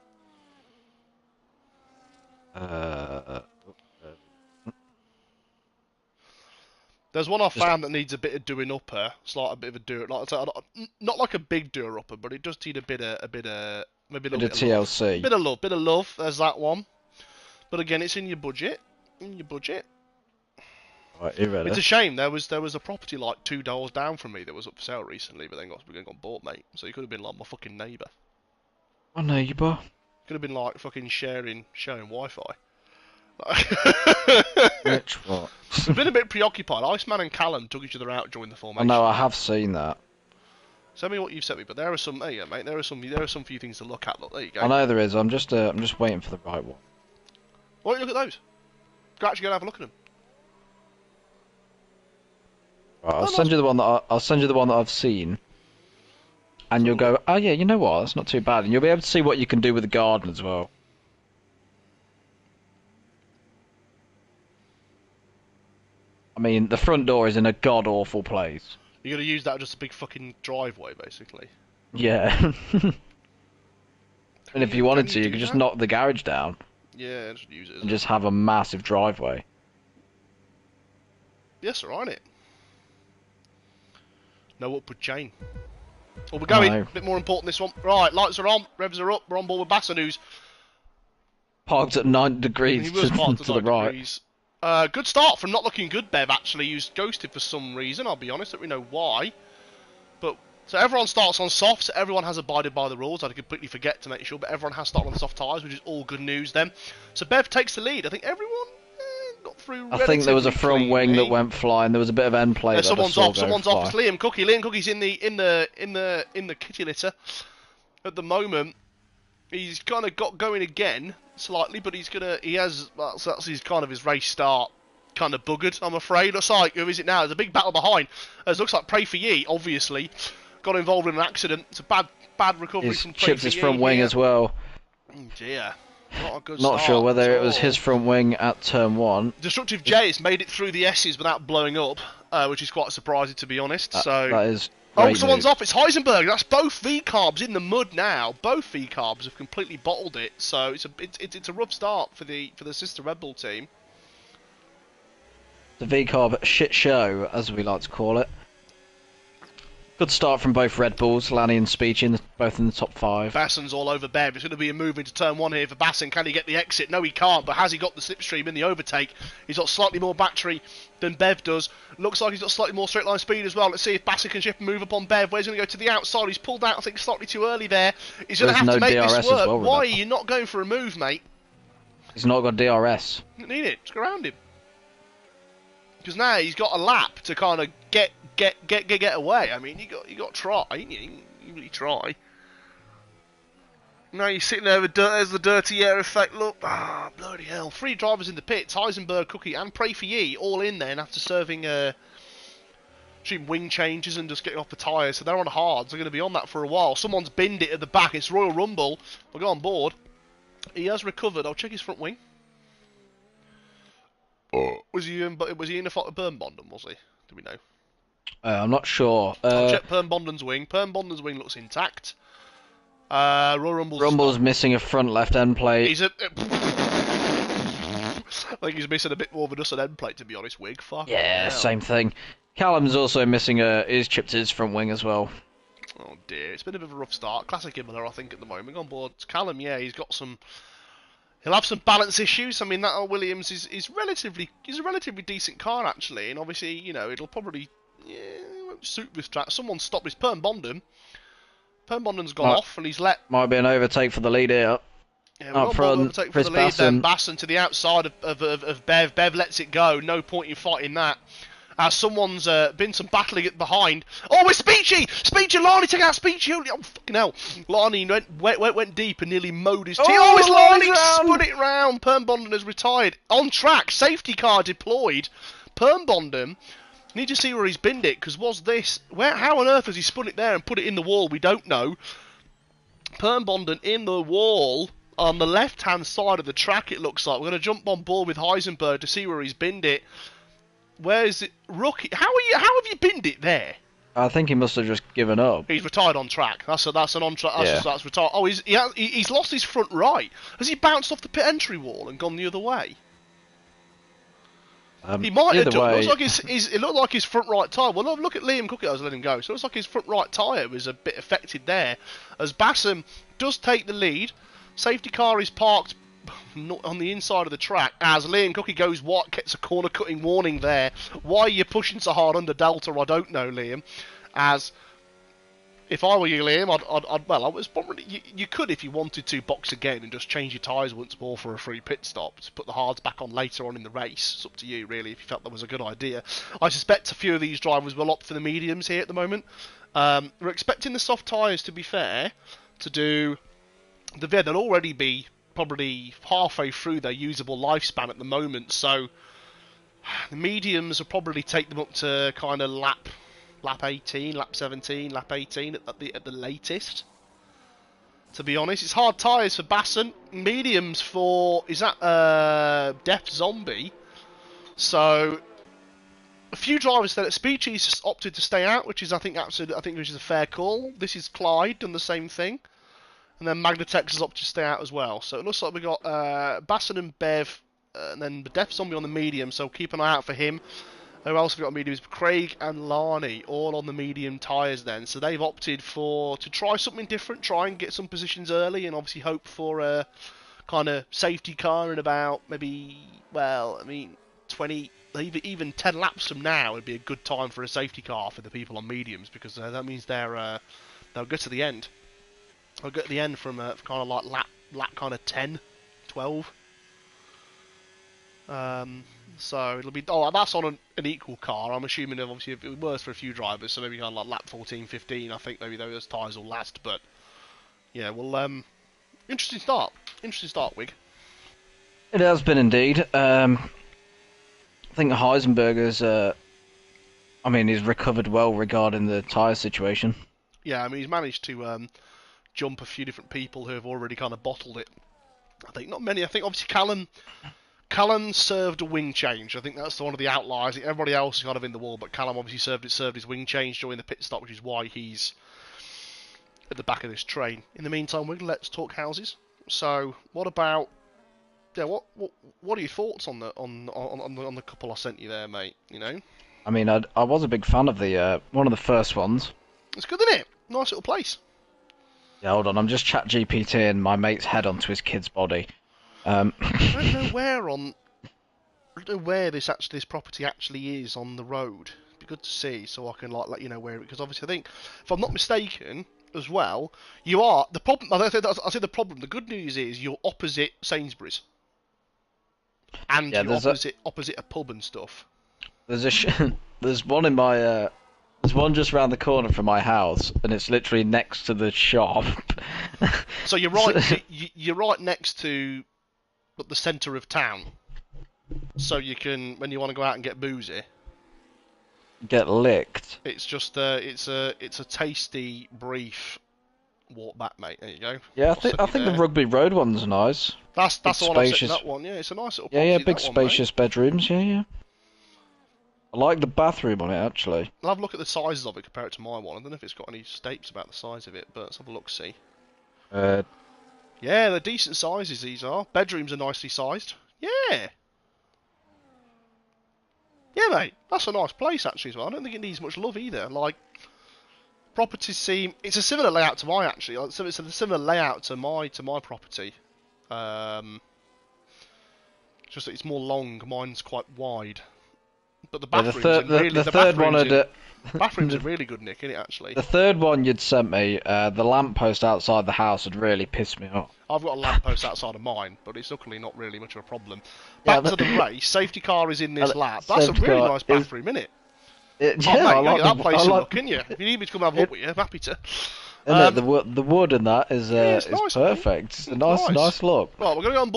There's one I found that needs a bit of doing up here. It's like a bit of a do, like not like a big doer upper, but it does need a bit of maybe a little bit of TLC. Bit of love. There's that one. But again, it's in your budget. Right, you ready? It's a shame. There was a property like 2 doors down from me that was up for sale recently, but then got bought, mate. So you could have been like my fucking neighbour. My neighbour. Could have been like fucking sharing Wi-Fi. Which what? We've been a bit preoccupied. Iceman and Callum took each other out during the formation. I know, I have seen that. Send me what you've sent me, but there are some. There you go, mate. There are some few things to look at. Look, there you go. I know there is. I'm just waiting for the right one. Why don't you look at those? Go actually go and have a look at them. Right, I'll send you the one that I've seen, and you'll go, oh yeah, you know what? That's not too bad, and you'll be able to see what you can do with the garden as well. I mean, the front door is in a god-awful place. You're going to use that as just a big fucking driveway, basically. Yeah. And if you wanted to, you could just knock the garage down. Yeah, just use it. And just have a massive driveway. Yes, sir, on it. No upward chain. Oh, we're going. A bit more important this one. Right, lights are on, revs are up, we're on board with Bassin, who's parked at 90 degrees to the right. Degrees. Good start from not looking good, Bev, actually. Who's ghosted for some reason, I'll be honest, don't we know why. But so everyone starts on softs, everyone has abided by the rules. I completely forget to make sure, but everyone has started on soft tyres, which is all good news then. So Bev takes the lead. I think everyone got through. I think there was a front wing that went flying. There was a bit of end play. Someone's off. Someone's off. It's Liam Cookie. Liam Cookie's in the kitty litter at the moment. He's kind of got going again slightly, but that's his kind of his race start. Kind of buggered, I'm afraid. Looks like, who is it now? There's a big battle behind. It looks like Pray For Ye, obviously, got involved in an accident. It's a bad recovery from Pray For Ye. Chipped his front wing as well. Oh dear. Not a good Not start sure whether it was his front wing at turn 1. Destructive J has made it through the S's without blowing up, which is quite surprising, to be honest. That is. Someone's off. It's Heisenberg. That's both V-carbs in the mud now. Both V-carbs have completely bottled it. So it's a rough start for the sister Red Bull team. The V-carb shit show, as we like to call it. Good start from both Red Bulls, Lanny and Speechin, both in the top 5. Bassin's all over Bev. It's going to be a move into turn 1 here for Bassin. Can he get the exit? No, he can't. But has he got the slipstream in the overtake? He's got slightly more battery than Bev does. Looks like he's got slightly more straight line speed as well. Let's see if Bassin can shift and move up on Bev. Where's he going to go to the outside? He's pulled out, I think, slightly too early there. He's going to have to make this work. Well, why are you not going for a move, mate? He's not got DRS. You need it. Just go around him. Because now he's got a lap to kind of get away. I mean, you got to try. You really try. Now you're sitting there with there's the dirty air effect. Look, bloody hell! 3 drivers in the pits: Heisenberg, Cookie, and Pray For Ye, all in there. And after serving wing changes and just getting off the tyres, so they're on hards. They're going to be on that for a while. Someone's binned it at the back. It's Royal Rumble. We'll go on board. He has recovered. I'll check his front wing. Was he in a fight with Burn Bonden, was he? Do we know? I'm not sure. I'll check Perm Bonden's wing. Perm Bonden's wing looks intact. Royal Rumble's missing a front left end plate. I think he's missing a bit more than just an end plate, to be honest, Wig. Fuck. Yeah, same thing. Callum's also missing he's chipped his front wing as well. Oh dear, it's been a bit of a rough start. Classic Imola, I think, at the moment. On board Callum, yeah, he'll have some balance issues. I mean, that Williams is a relatively decent car, actually, and obviously, you know, it'll probably it won't suit this track. Someone stopped this Perm Bonden. Perm Bonden's gone off, and he's let. Might be an overtake for the lead here. Yeah, up front, for the lead, then Bassin to the outside of Bev. Bev lets it go. No point in fighting that. As someone's been some battling it behind. Oh, it's Speechy! Speechy, Larney, take out Speechy! Oh, fucking hell. Larney went deep and nearly mowed his team. Oh, it's Larney! Spun it round. Perm Bonden has retired. On track. Safety car deployed. Perm Bonden. Need to see where he's binned it, because was this... How on earth has he spun it there and put it in the wall? We don't know. Perm Bonden in the wall on the left-hand side of the track, it looks like. We're going to jump on board with Heisenberg to see where he's binned it. Where is it? Rookie, how have you binned it there? I think he must have just given up. He's retired on track. That's an on track. Yeah. That's retired. Oh, he's lost his front right. Has he bounced off the pit entry wall and gone the other way? He might have done. It looked like his front right tyre. Well, look at Liam Cook. I was letting him go. So it looks like his front right tyre was a bit affected there. As Bassam does take the lead, safety car is parked on the inside of the track as Liam Cookie goes what gets a corner cutting warning there. Why are you pushing so hard under Delta? I don't know, Liam. As if I were you, Liam, I was probably you could, if you wanted to, box again and just change your tyres once more for a free pit stop to put the hards back on later on in the race. It's up to you, really, if you felt that was a good idea. I suspect a few of these drivers will opt for the mediums here at the moment. We're expecting the soft tyres, to be fair, to do they'll already be probably halfway through their usable lifespan at the moment, so the mediums will probably take them up to kind of lap 18, lap 17, lap 18 at the latest. To be honest, it's hard tyres for Basson, mediums for Death Zombie. So a few drivers said that Speechy's opted to stay out, which is I think which is a fair call. This is Clyde done the same thing. And then Magnatex has opted to stay out as well. So it looks like we've got Basson and Bev, and then the Death Zombie on the medium, so keep an eye out for him. Who else have we got mediums? Craig and Larney, all on the medium tyres then. So they've opted to try something different, try and get some positions early, and obviously hope for a kind of safety car in about maybe, 20, even 10 laps from now would be a good time for a safety car for the people on mediums, because that means they'll go to the end. I'll get the end from kind of like lap kind of 10, 12. So it'll be... Oh, that's on an equal car. I'm assuming obviously if it works for a few drivers, so maybe kind of like lap 14, 15, I think maybe those tyres will last. But yeah, well, interesting start. Interesting start, Wig. It has been indeed. I think Heisenberger's... he's recovered well regarding the tyre situation. Yeah, I mean, he's managed to... jump a few different people who have already kind of bottled it. I think not many. I think obviously Callum served a wing change. I think that's one of the outliers. Everybody else is kind of in the wall, but Callum obviously served his wing change during the pit stop, which is why he's at the back of this train. In the meantime, let's talk houses. So, what about? Yeah, what are your thoughts on the couple I sent you there, mate? You know. I mean, I was a big fan of the one of the first ones. It's good, isn't it? Nice little place. Yeah, hold on, I'm just chat GPTing my mate's head onto his kid's body. I don't know where this property actually is on the road. It'd be good to see, so I can let you know where. Because obviously, I think if I'm not mistaken, as well, you are the problem. I say the problem. The good news is you're opposite Sainsbury's, and you're opposite a pub and stuff. There's one in my. There's one just round the corner from my house, and it's literally next to the shop. So you're right. You're right next to the centre of town. So you can, when you want to go out and get boozy, get licked. It's just it's a tasty, brief walk back, mate. There you go. Yeah, I think the Rugby Road one's nice. That's the one I said. That one, yeah, it's a nice little. Yeah, big spacious bedrooms. Yeah. I like the bathroom on it, actually. I'll have a look at the sizes of it, compare it to my one. I don't know if it's got any states about the size of it, but let's have a look, see. Yeah, they're decent sizes, these are. Bedrooms are nicely sized. Yeah. Yeah, mate. That's a nice place, actually, as well. I don't think it needs much love, either. Like, properties seem... It's a similar layout to mine, actually. It's a similar layout to my property. Just that it's more long. Mine's quite wide. But the bathrooms bathrooms are really good, Nick, isn't it, actually? The third one you'd sent me, the lamppost outside the house had really pissed me off. I've got a lamppost outside of mine, but it's luckily not really much of a problem. Back to the race, safety car is in this lap. That's a really nice bathroom, isn't it? Oh, Yeah, mate, I you gotta like get that I place a like look, can you? If you need me to come have a look with you, I'm happy to. innit, Um, the wood and that yeah, it's is nice, mate. perfect. It's a It's nice look. Right, we're going to go on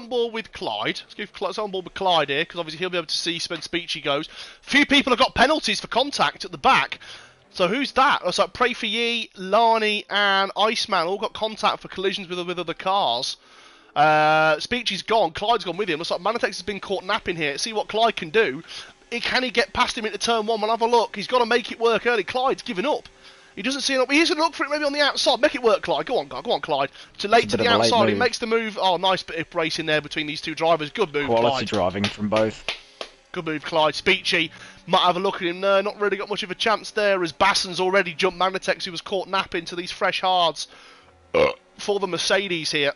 board with Clyde. Let's go on board with Clyde here because obviously he'll be able to see when Speechy goes. Few people have got penalties for contact at the back. So who's that? It's like Pray for Ye, Lani, and Iceman all got contact for collisions with other cars. Speechy's gone. Clyde's gone with him. Looks like Manitex has been caught napping here. See what Clyde can do. Can he get past him into turn one? We'll have a look. He's got to make it work early. Clyde's given up. He doesn't see it. He's going to look for it maybe on the outside. Make it work, Clyde. Go on, Clyde. Too late to the outside. He makes the move. Oh, nice bit of brace in there between these two drivers. Good move, Quality Clyde. driving from both. Good move, Clyde. Speechy might have a look at him there. Not really got much of a chance there as Bassen's already jumped Magnitex, who was caught napping to these fresh hards for the Mercedes here.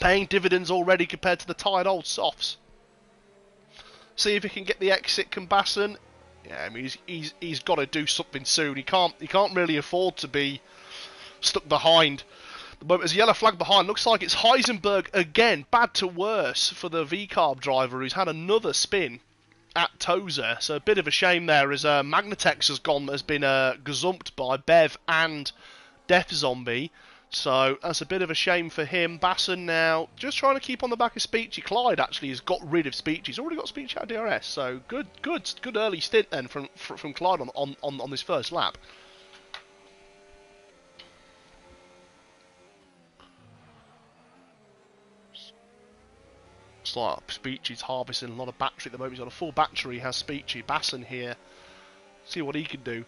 Paying dividends already compared to the tired old softs. See if he can get the exit, can Bassen. Yeah, I mean he's got to do something soon. He can't really afford to be stuck behind. There's a yellow flag behind. Looks like it's Heisenberg again. Bad to worse for the V-Carb driver who's had another spin at Tozer. So a bit of a shame there as Magnitex has been gazumped by Bev and Death Zombie. So that's a bit of a shame for him. Bassen now just trying to keep on the back of Speechy. Clyde actually has got rid of Speechy. He's already got Speechy out of DRS. So good early stint then from Clyde on this first lap. It's like Speechy's harvesting a lot of battery at the moment. He's got a full battery. He has Speechy. Bassen here. See what he can do.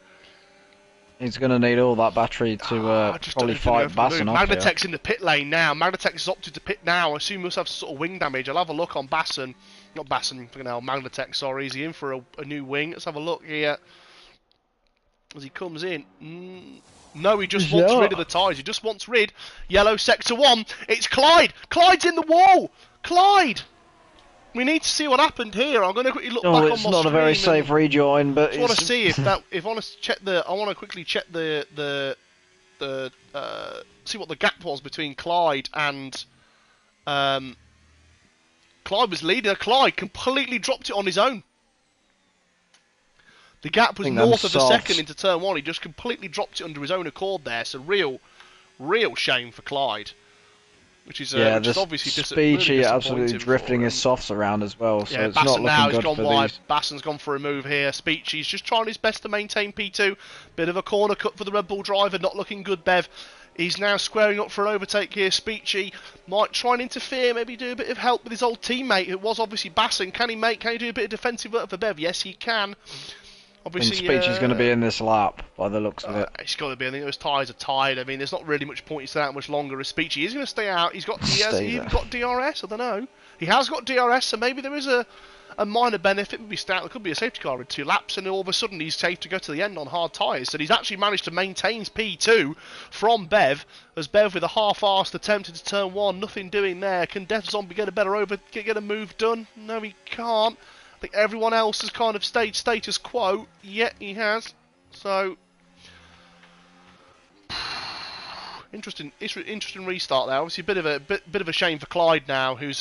He's going to need all that battery to probably fight Bassen off here. Magnitex in the pit lane now. Magnitex has opted to pit now. I assume he must have sort of wing damage. I'll have a look on Bassen. Not Bassen, Magnitex, sorry. Is he in for a new wing? Let's have a look here. As he comes in. No, he just wants rid of the tyres. He just wants rid. Yellow sector 1. It's Clyde. Clyde's in the wall. Clyde. We need to see what happened here. I'm going to quickly look back on my screen. It's not a very safe rejoin, but I want to see if I want to check I want to quickly check see what the gap was between Clyde and Clyde was leading. Clyde completely dropped it on his own. The gap was north of the second into turn 1. He just completely dropped it under his own accord there. So real shame for Clyde. Which is obviously Speechy absolutely drifting his softs around as well, so it's not looking good for these. Bassen's gone for a move here. Speechy's just trying his best to maintain P2. Bit of a corner cut for the Red Bull driver, not looking good, Bev. He's now squaring up for an overtake here. Speechy might try and interfere, maybe do a bit of help with his old teammate, who was obviously Bassen. Can he do a bit of defensive work for Bev? Yes, he can. Obviously, Speechy's going to be in this lap by the looks of it. He's got to be. I think those tyres are tired. I mean, there's not really much point to stay out much longer. As Speechy is going to stay out. He has even got DRS. I don't know. He has got DRS, so maybe there is a minor benefit. Maybe there could be a safety car in 2 laps, and all of a sudden he's safe to go to the end on hard tyres. So he's actually managed to maintain P2 from Bev, as Bev with a half-arsed attempt into turn 1. Nothing doing there. Can Death Zombie get a move done? No, he can't. I think everyone else has kind of stayed status quo. Yeah, he has. So interesting restart there. Obviously, a bit of a shame for Clyde now, who's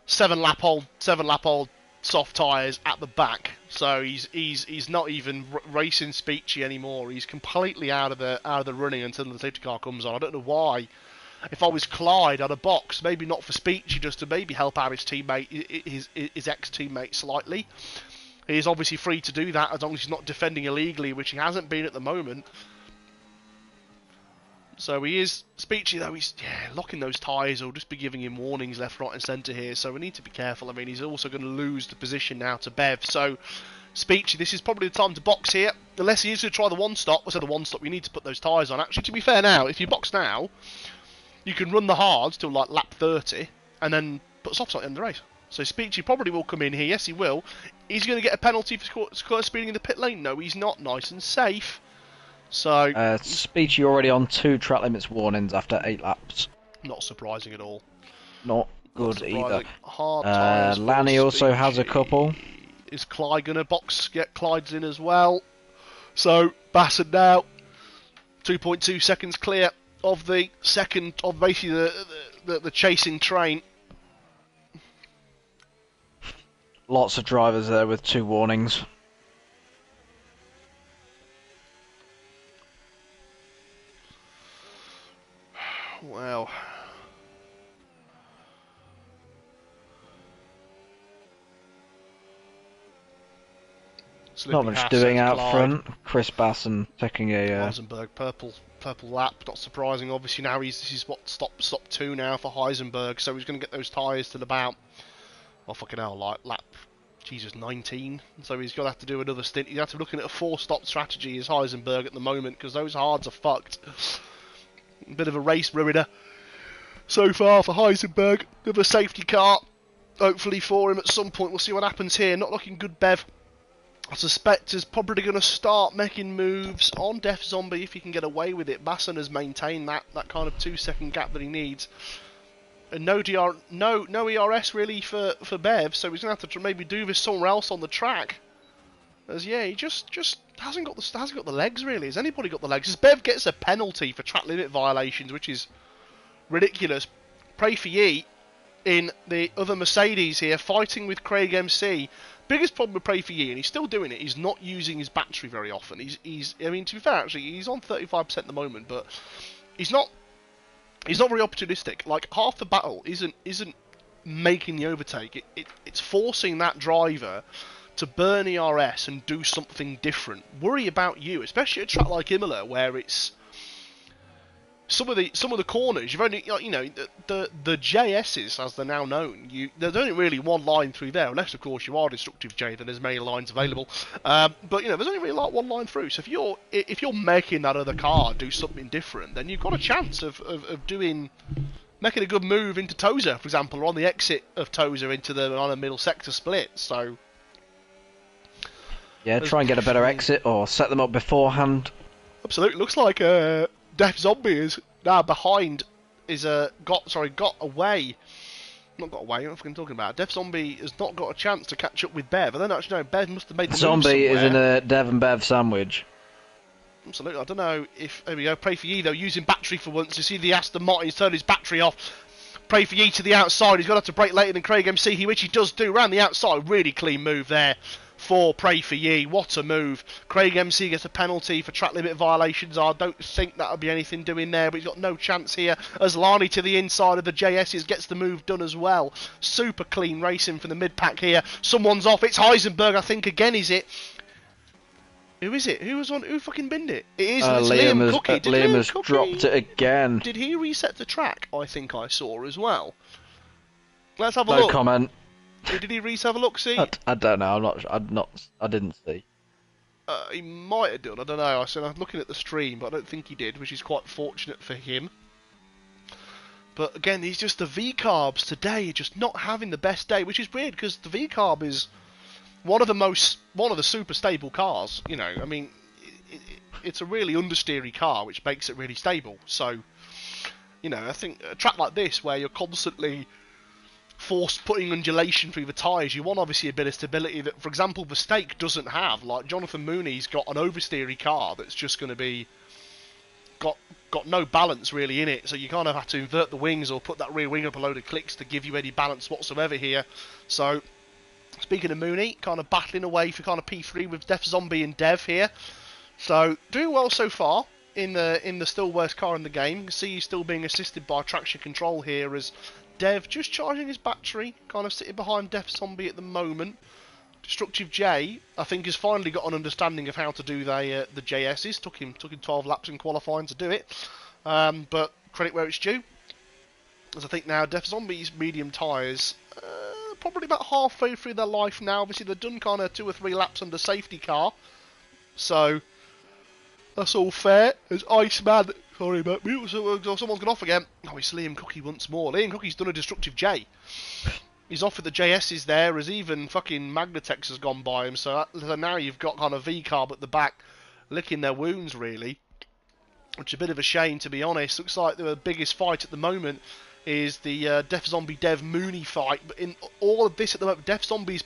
7 lap old soft tyres at the back. So he's not even racing Speechy anymore. He's completely out of the running until the safety car comes on. I don't know why. If I was Clyde, I'd have boxed, maybe not for Speechy, just to maybe help out his teammate, his ex-teammate slightly. He is obviously free to do that as long as he's not defending illegally, which he hasn't been at the moment. So he is Speechy though. He's locking those tyres. Or just be giving him warnings left, right, and centre here. So we need to be careful. I mean, he's also going to lose the position now to Bev. So Speechy, this is probably the time to box here, unless he is going to try the one stop. I said the one stop. You need to put those tyres on. Actually, to be fair, now if you box now, you can run the hards till like lap 30 and then put softs on at the end of the race. So Speechy probably will come in here. Yes, he will. He's going to get a penalty for speeding in the pit lane. No, he's not. Nice and safe. So Speechy already on 2 track limits warnings after 8 laps. Not surprising at all. Not good either. Hard tyres. Lani also has a couple. Is Clyde going to box? Get Clyde's in as well. So Bassett now 2.2 seconds clear of the second, of basically the chasing train. Lots of drivers there with 2 warnings. Not much doing out front. Chris Basson taking a... Heisenberg, purple lap, not surprising. Obviously now this is what, stop 2 now for Heisenberg, so he's going to get those tyres till about, oh fucking hell, like lap, Jesus, 19. So he's going to have to do another stint. He's going to have to be looking at a 4-stop strategy as Heisenberg at the moment, because those hards are fucked. A bit of a race ruiner so far for Heisenberg. With a safety car, hopefully for him at some point. We'll see what happens here. Not looking good, Bev. I suspect is probably going to start making moves on Def Zombie if he can get away with it. Basson has maintained that kind of 2-second gap that he needs. And no ERS really for Bev, so he's going to have to maybe do this somewhere else on the track. As yeah, he just hasn't got the legs really. Has anybody got the legs? As Bev gets a penalty for track limit violations, which is ridiculous. Pray for ye in the other Mercedes here, fighting with Craig MC. Biggest problem with Pray for Ye, and he's still doing it, he's not using his battery very often. I mean, to be fair, actually, he's on 35% at the moment, but he's not very opportunistic. Like, half the battle isn't making the overtake. It's forcing that driver to burn ERS and do something different. Worry about you, especially at a track like Imola, where it's some of the corners, you've only, you know, the JSs, as they're now known, there's only really one line through there, unless of course you are Destructive J, then there's many lines available. But you know, there's only really like one line through. So if you're making that other car do something different, then you've got a chance of making a good move into Tozer, for example, or on the exit of Tozer into the middle sector split. So yeah, try and get a better exit or set them up beforehand. Absolutely, looks like Def Zombie is now behind. Got away. Not got away. What am I talking about? Def Zombie has not got a chance to catch up with Bev. I don't actually know. Bev must have made the Zombie move is in a Dev and Bev sandwich. Absolutely. I don't know if there we go. Pray for Ye though, using battery for once. You see the Aston Martin's turned his battery off. Pray for Ye to the outside. He's got to have to brake later than Craig MC, which he does do around the outside. Really clean move there for Pray for Ye. What a move. Craig MC gets a penalty for track limit violations. I don't think that would be anything doing there, but he's got no chance here as Lani to the inside of the JS's gets the move done as well. Super clean racing from the mid-pack here. Someone's off. It's Heisenberg, I think, again, is it? Who is it? Who fucking binned it? It is Liam Cookie. Liam has dropped it again. Did he reset the track? I think I saw as well. Let's have a look. No comment. Did he have a look? See? I don't know. I didn't see. He might have done. I don't know. I'm looking at the stream, but I don't think he did, which is quite fortunate for him. But again, he's just the V-carbs today are just not having the best day, which is weird because the V-carb is one of the super stable cars. You know, I mean, it's a really understeery car, which makes it really stable. So, you know, I think a track like this where you're constantly forced putting undulation through the tyres, you want obviously a bit of stability that, for example, the Stake doesn't have. Like Jonathan Mooney's got an oversteery car that's just going to be got no balance really in it, so you kind of have to invert the wings or put that rear wing up a load of clicks to give you any balance whatsoever here. So speaking of Mooney, kind of battling away for kind of P3 with Def Zombie and Dev here. So doing well so far in the still worst car in the game. You can see he's still being assisted by traction control here as Dev just charging his battery, kind of sitting behind Def Zombie at the moment. Destructive J, I think, has finally got an understanding of how to do the JSs. Took him 12 laps in qualifying to do it, but credit where it's due. As I think now Def Zombie's medium tyres, probably about halfway through their life now. Obviously they've done kind of 2 or 3 laps under safety car, so that's all fair. As Iceman, sorry about me, someone's gone off again. Oh, it's Liam Cookie once more. Liam Cookie's done a Destructive J. He's off with the JS's there, as even fucking Magnatex has gone by him, so now you've got kind of V-carb at the back, licking their wounds, really. Which is a bit of a shame, to be honest. Looks like the biggest fight at the moment is the Def Zombie Dev Mooney fight, but in all of this at the moment, Def Zombie's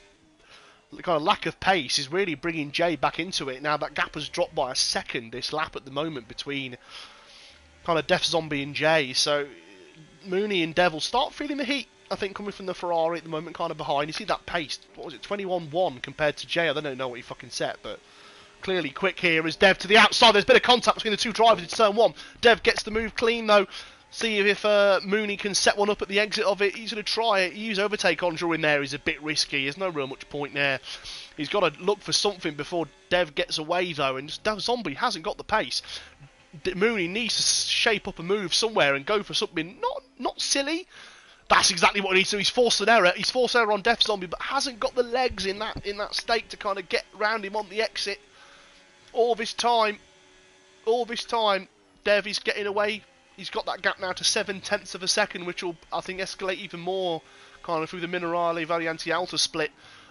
kind of lack of pace is really bringing Jay back into it. Now that gap has dropped by a second this lap at the moment between kind of Def Zombie and Jay, so Mooney and Dev will start feeling the heat, I think, coming from the Ferrari at the moment, kind of behind. You see that pace, what was it, 21.1 compared to Jay? I don't know what he fucking set, but clearly quick here as Dev to the outside. There's a bit of contact between the two drivers in turn 1. Dev gets the move clean though. See if Mooney can set one up at the exit of it. He's going to try it. Use overtake on during there is a bit risky. There's no real much point there. He's got to look for something before Dev gets away, though, and just Dev Zombie hasn't got the pace. Mooney needs to shape up a move somewhere and go for something not silly. That's exactly what he needs to do. He's forced an error. He's forced error on Dev Zombie, but hasn't got the legs in that state to kind of get round him on the exit. All this time, Dev is getting away. He's got that gap now to 7/10 of a second, which will, I think, escalate even more kind of through the Minerale Variante Alta split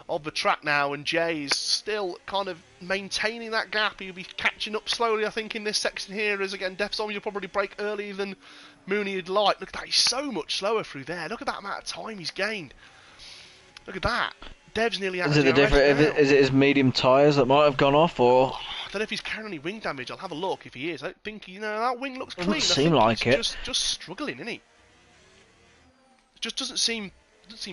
of the track now, and Jay is still kind of maintaining that gap. He'll be catching up slowly, I think, in this section here, as again, Def Zombie will probably break earlier than Mooney would like. Look at that, he's so much slower through there. Look at that amount of time he's gained. Look at that. Dev's nearly out of the Is it his medium tyres that might have gone off, or? I don't know if he's carrying any wing damage. I'll have a look if he is. I don't think, that wing looks clean. Doesn't seem like it. Just struggling, isn't he? Just doesn't seem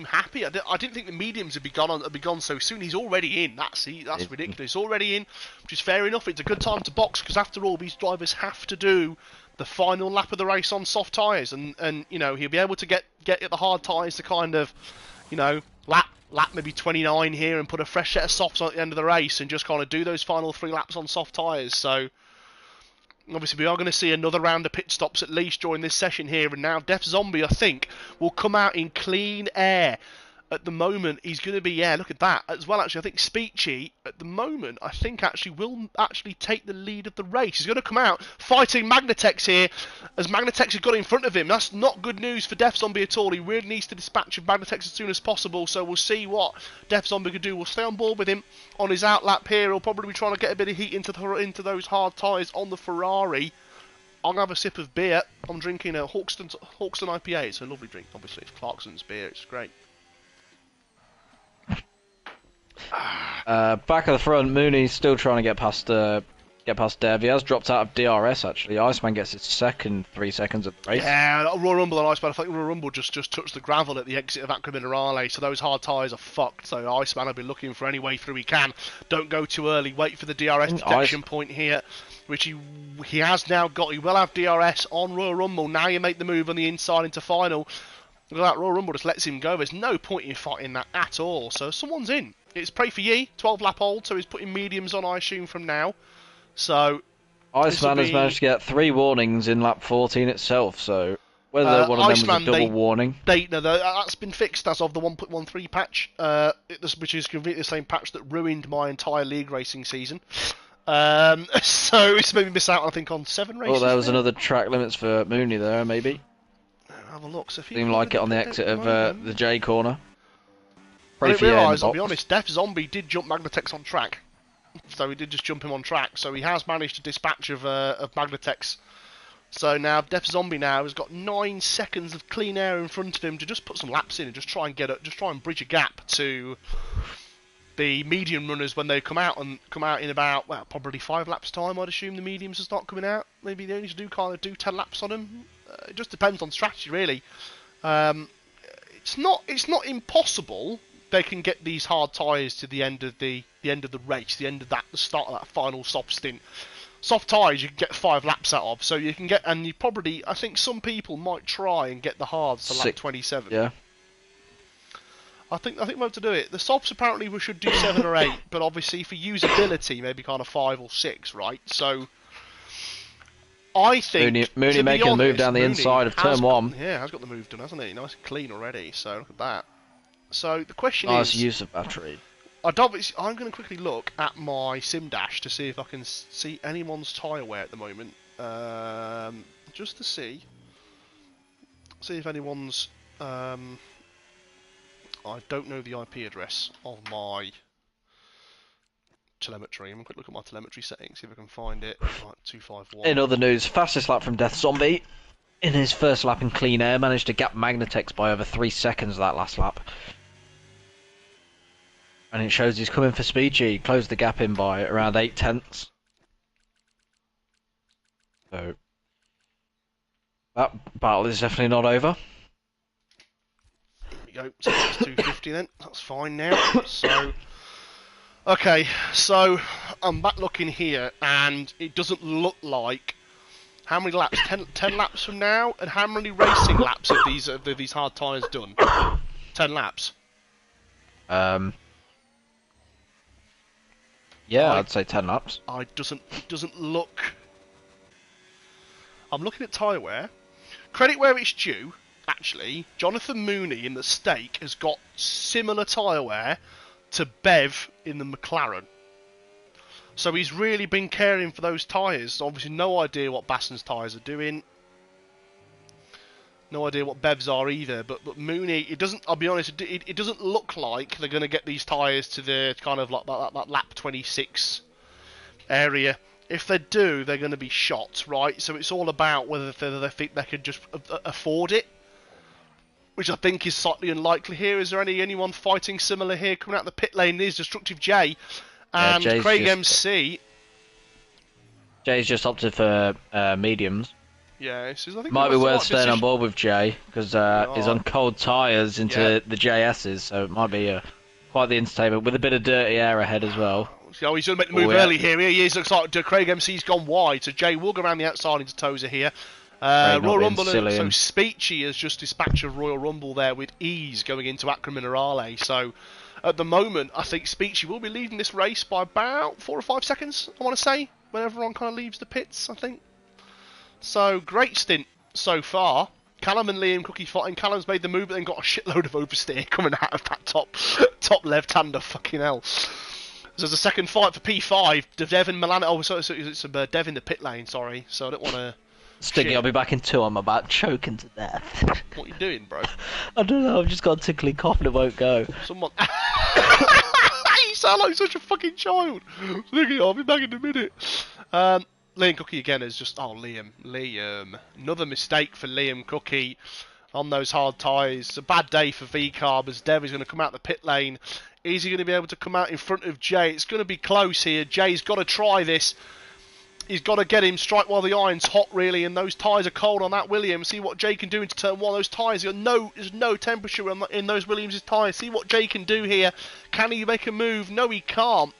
happy. I didn't think the mediums would be gone so soon. He's already in. That's ridiculous. He's already in, which is fair enough. It's a good time to box because after all, these drivers have to do the final lap of the race on soft tyres, and he'll be able to get at the hard tyres to kind of lap maybe 29 here and put a fresh set of softs on at the end of the race and just kind of do those final 3 laps on soft tyres. So obviously we are going to see another round of pit stops at least during this session here, and now Def Zombie, I think, will come out in clean air. At the moment, he's going to be, look at that. As well, actually, I think Speechy, at the moment, I think will take the lead of the race. He's going to come out fighting Magnetex here, as Magnetex has got in front of him. That's not good news for Def Zombie at all. He really needs to dispatch Magnetex as soon as possible, so we'll see what Def Zombie can do. We'll stay on board with him on his outlap here. He'll probably be trying to get a bit of heat into those hard tyres on the Ferrari. I'm going to have a sip of beer. I'm drinking a Hawkston IPA. It's a lovely drink, obviously. It's Clarkson's beer. It's great. Back of the front, Mooney's still trying to get past Dev. He has dropped out of DRS actually. Iceman gets his second 3 seconds of the race. Yeah, Royal Rumble and Iceman. I think Royal Rumble just touched the gravel at the exit of Aqua Minerale, so those hard tyres are fucked. So Iceman will be looking for any way through he can. Don't go too early. Wait for the DRS detection point here, which he has now got. He will have DRS on Royal Rumble. Now you make the move on the inside into final. Look at that, Royal Rumble just lets him go. There's no point in fighting that at all. So someone's in. It's Pray for Ye, 12 lap hold, so he's putting mediums on, I assume, from now. So Iceman has managed to get 3 warnings in lap 14 itself, so whether one of them was a double warning. That's been fixed as of the 1.13 patch, which is completely the same patch that ruined my entire league racing season. So it's made me miss out, I think, on 7 races. Well, there was another track limits for Mooney there, maybe. Have a look. So seemed like it on the exit of the J corner. I didn't realise, I'll be honest, Def Zombie did jump Magnetex on track. So he did just jump him on track. So he has managed to dispatch of Magnetex. So now Def Zombie has got 9 seconds of clean air in front of him to just put some laps in and just try and bridge a gap to the medium runners when they come out in about, well, probably 5 laps time. I'd assume the mediums will start coming out. Maybe they only do 10 laps on them. It just depends on strategy, really. It's not impossible. They can get these hard tyres to the end of the race, the start of that final soft stint. Soft tyres you can get 5 laps out of, so you can get, and you probably, I think some people might try and get the hards to lap 27. Yeah. I think we'll have to do it. The softs apparently we should do 7 or 8, but obviously for usability maybe kind of 5 or 6, right? So I think Mooney making a move down the inside of turn 1. Yeah, has got the move done, hasn't he? Nice and clean already. So look at that. So the question is, nice use of battery. I'm going to quickly look at my sim dash to see if I can see anyone's tyre wear at the moment, just to see if anyone's. I don't know the IP address of my telemetry. I'm going to quick look at my telemetry settings, see if I can find it. Right, 251. In other news, fastest lap from Death Zombie. In his first lap in clean air, managed to gap Magnetex by over 3 seconds that last lap. And it shows he's coming for Speechy. He closed the gap in by around 8 tenths. So that battle is definitely not over. There we go. So that's 250 then. That's fine now. So okay, so I'm back looking here, and it doesn't look like. How many laps? 10 laps from now, and how many racing laps have these hard tyres done? 10 laps. Yeah, I'd say 10 laps. It doesn't look. I'm looking at tyre wear. Credit where it's due. Actually, Jonathan Mooney in the stake has got similar tyre wear to Bev in the McLaren. So he's really been caring for those tyres. Obviously, no idea what Bassen's tyres are doing. No idea what Bev's are either. But Mooney, it doesn't. I'll be honest, it doesn't look like they're going to get these tyres to the kind of like that lap 26 area. If they do, they're going to be shot, right? So it's all about whether they think they can just afford it, which I think is slightly unlikely here. Is there anyone fighting similar here coming out of the pit lane? There's Destructive J and Craig MC. Jay's just opted for mediums. Yeah, I think might be worth staying on board with Jay because he's on cold tyres into the JS's, so it might be quite the entertainment with a bit of dirty air ahead as well. Oh, he's going to make the move early here. He is. Looks like Craig MC's gone wide, so Jay will go around the outside into Tozer here. Royal Rumble, so Speechy has just dispatched a Royal Rumble there with ease going into Acqua Minerale. So at the moment, I think Speechy will be leading this race by about 4 or 5 seconds, I want to say, when everyone kind of leaves the pits, I think. So great stint so far. Callum and Liam Cookie fighting. Callum's made the move, but then got a shitload of oversteer coming out of that top left-hander. Fucking hell. So there's a second fight for P5. Dev and Milano. Oh, so it's Dev in the pit lane, sorry. So I don't want to... Sticky, I'll be back in 2. I'm about choking to death. What are you doing, bro? I don't know, I've just got a tickly cough and it won't go. Someone... You sound like such a fucking child. Sticky, I'll be back in a minute. Liam Cookie again is just... Oh, Liam. Another mistake for Liam Cookie on those hard tyres. It's a bad day for V-Carb as Dev is going to come out the pit lane. Is he going to be able to come out in front of Jay? It's going to be close here. Jay's got to try this. He's got to get him strike while the iron's hot, really, and those tyres are cold on that Williams. See what Jay can do into turn 1. Those tyres, there's no temperature in those Williams' tyres. See what Jay can do here. Can he make a move? No, he can't.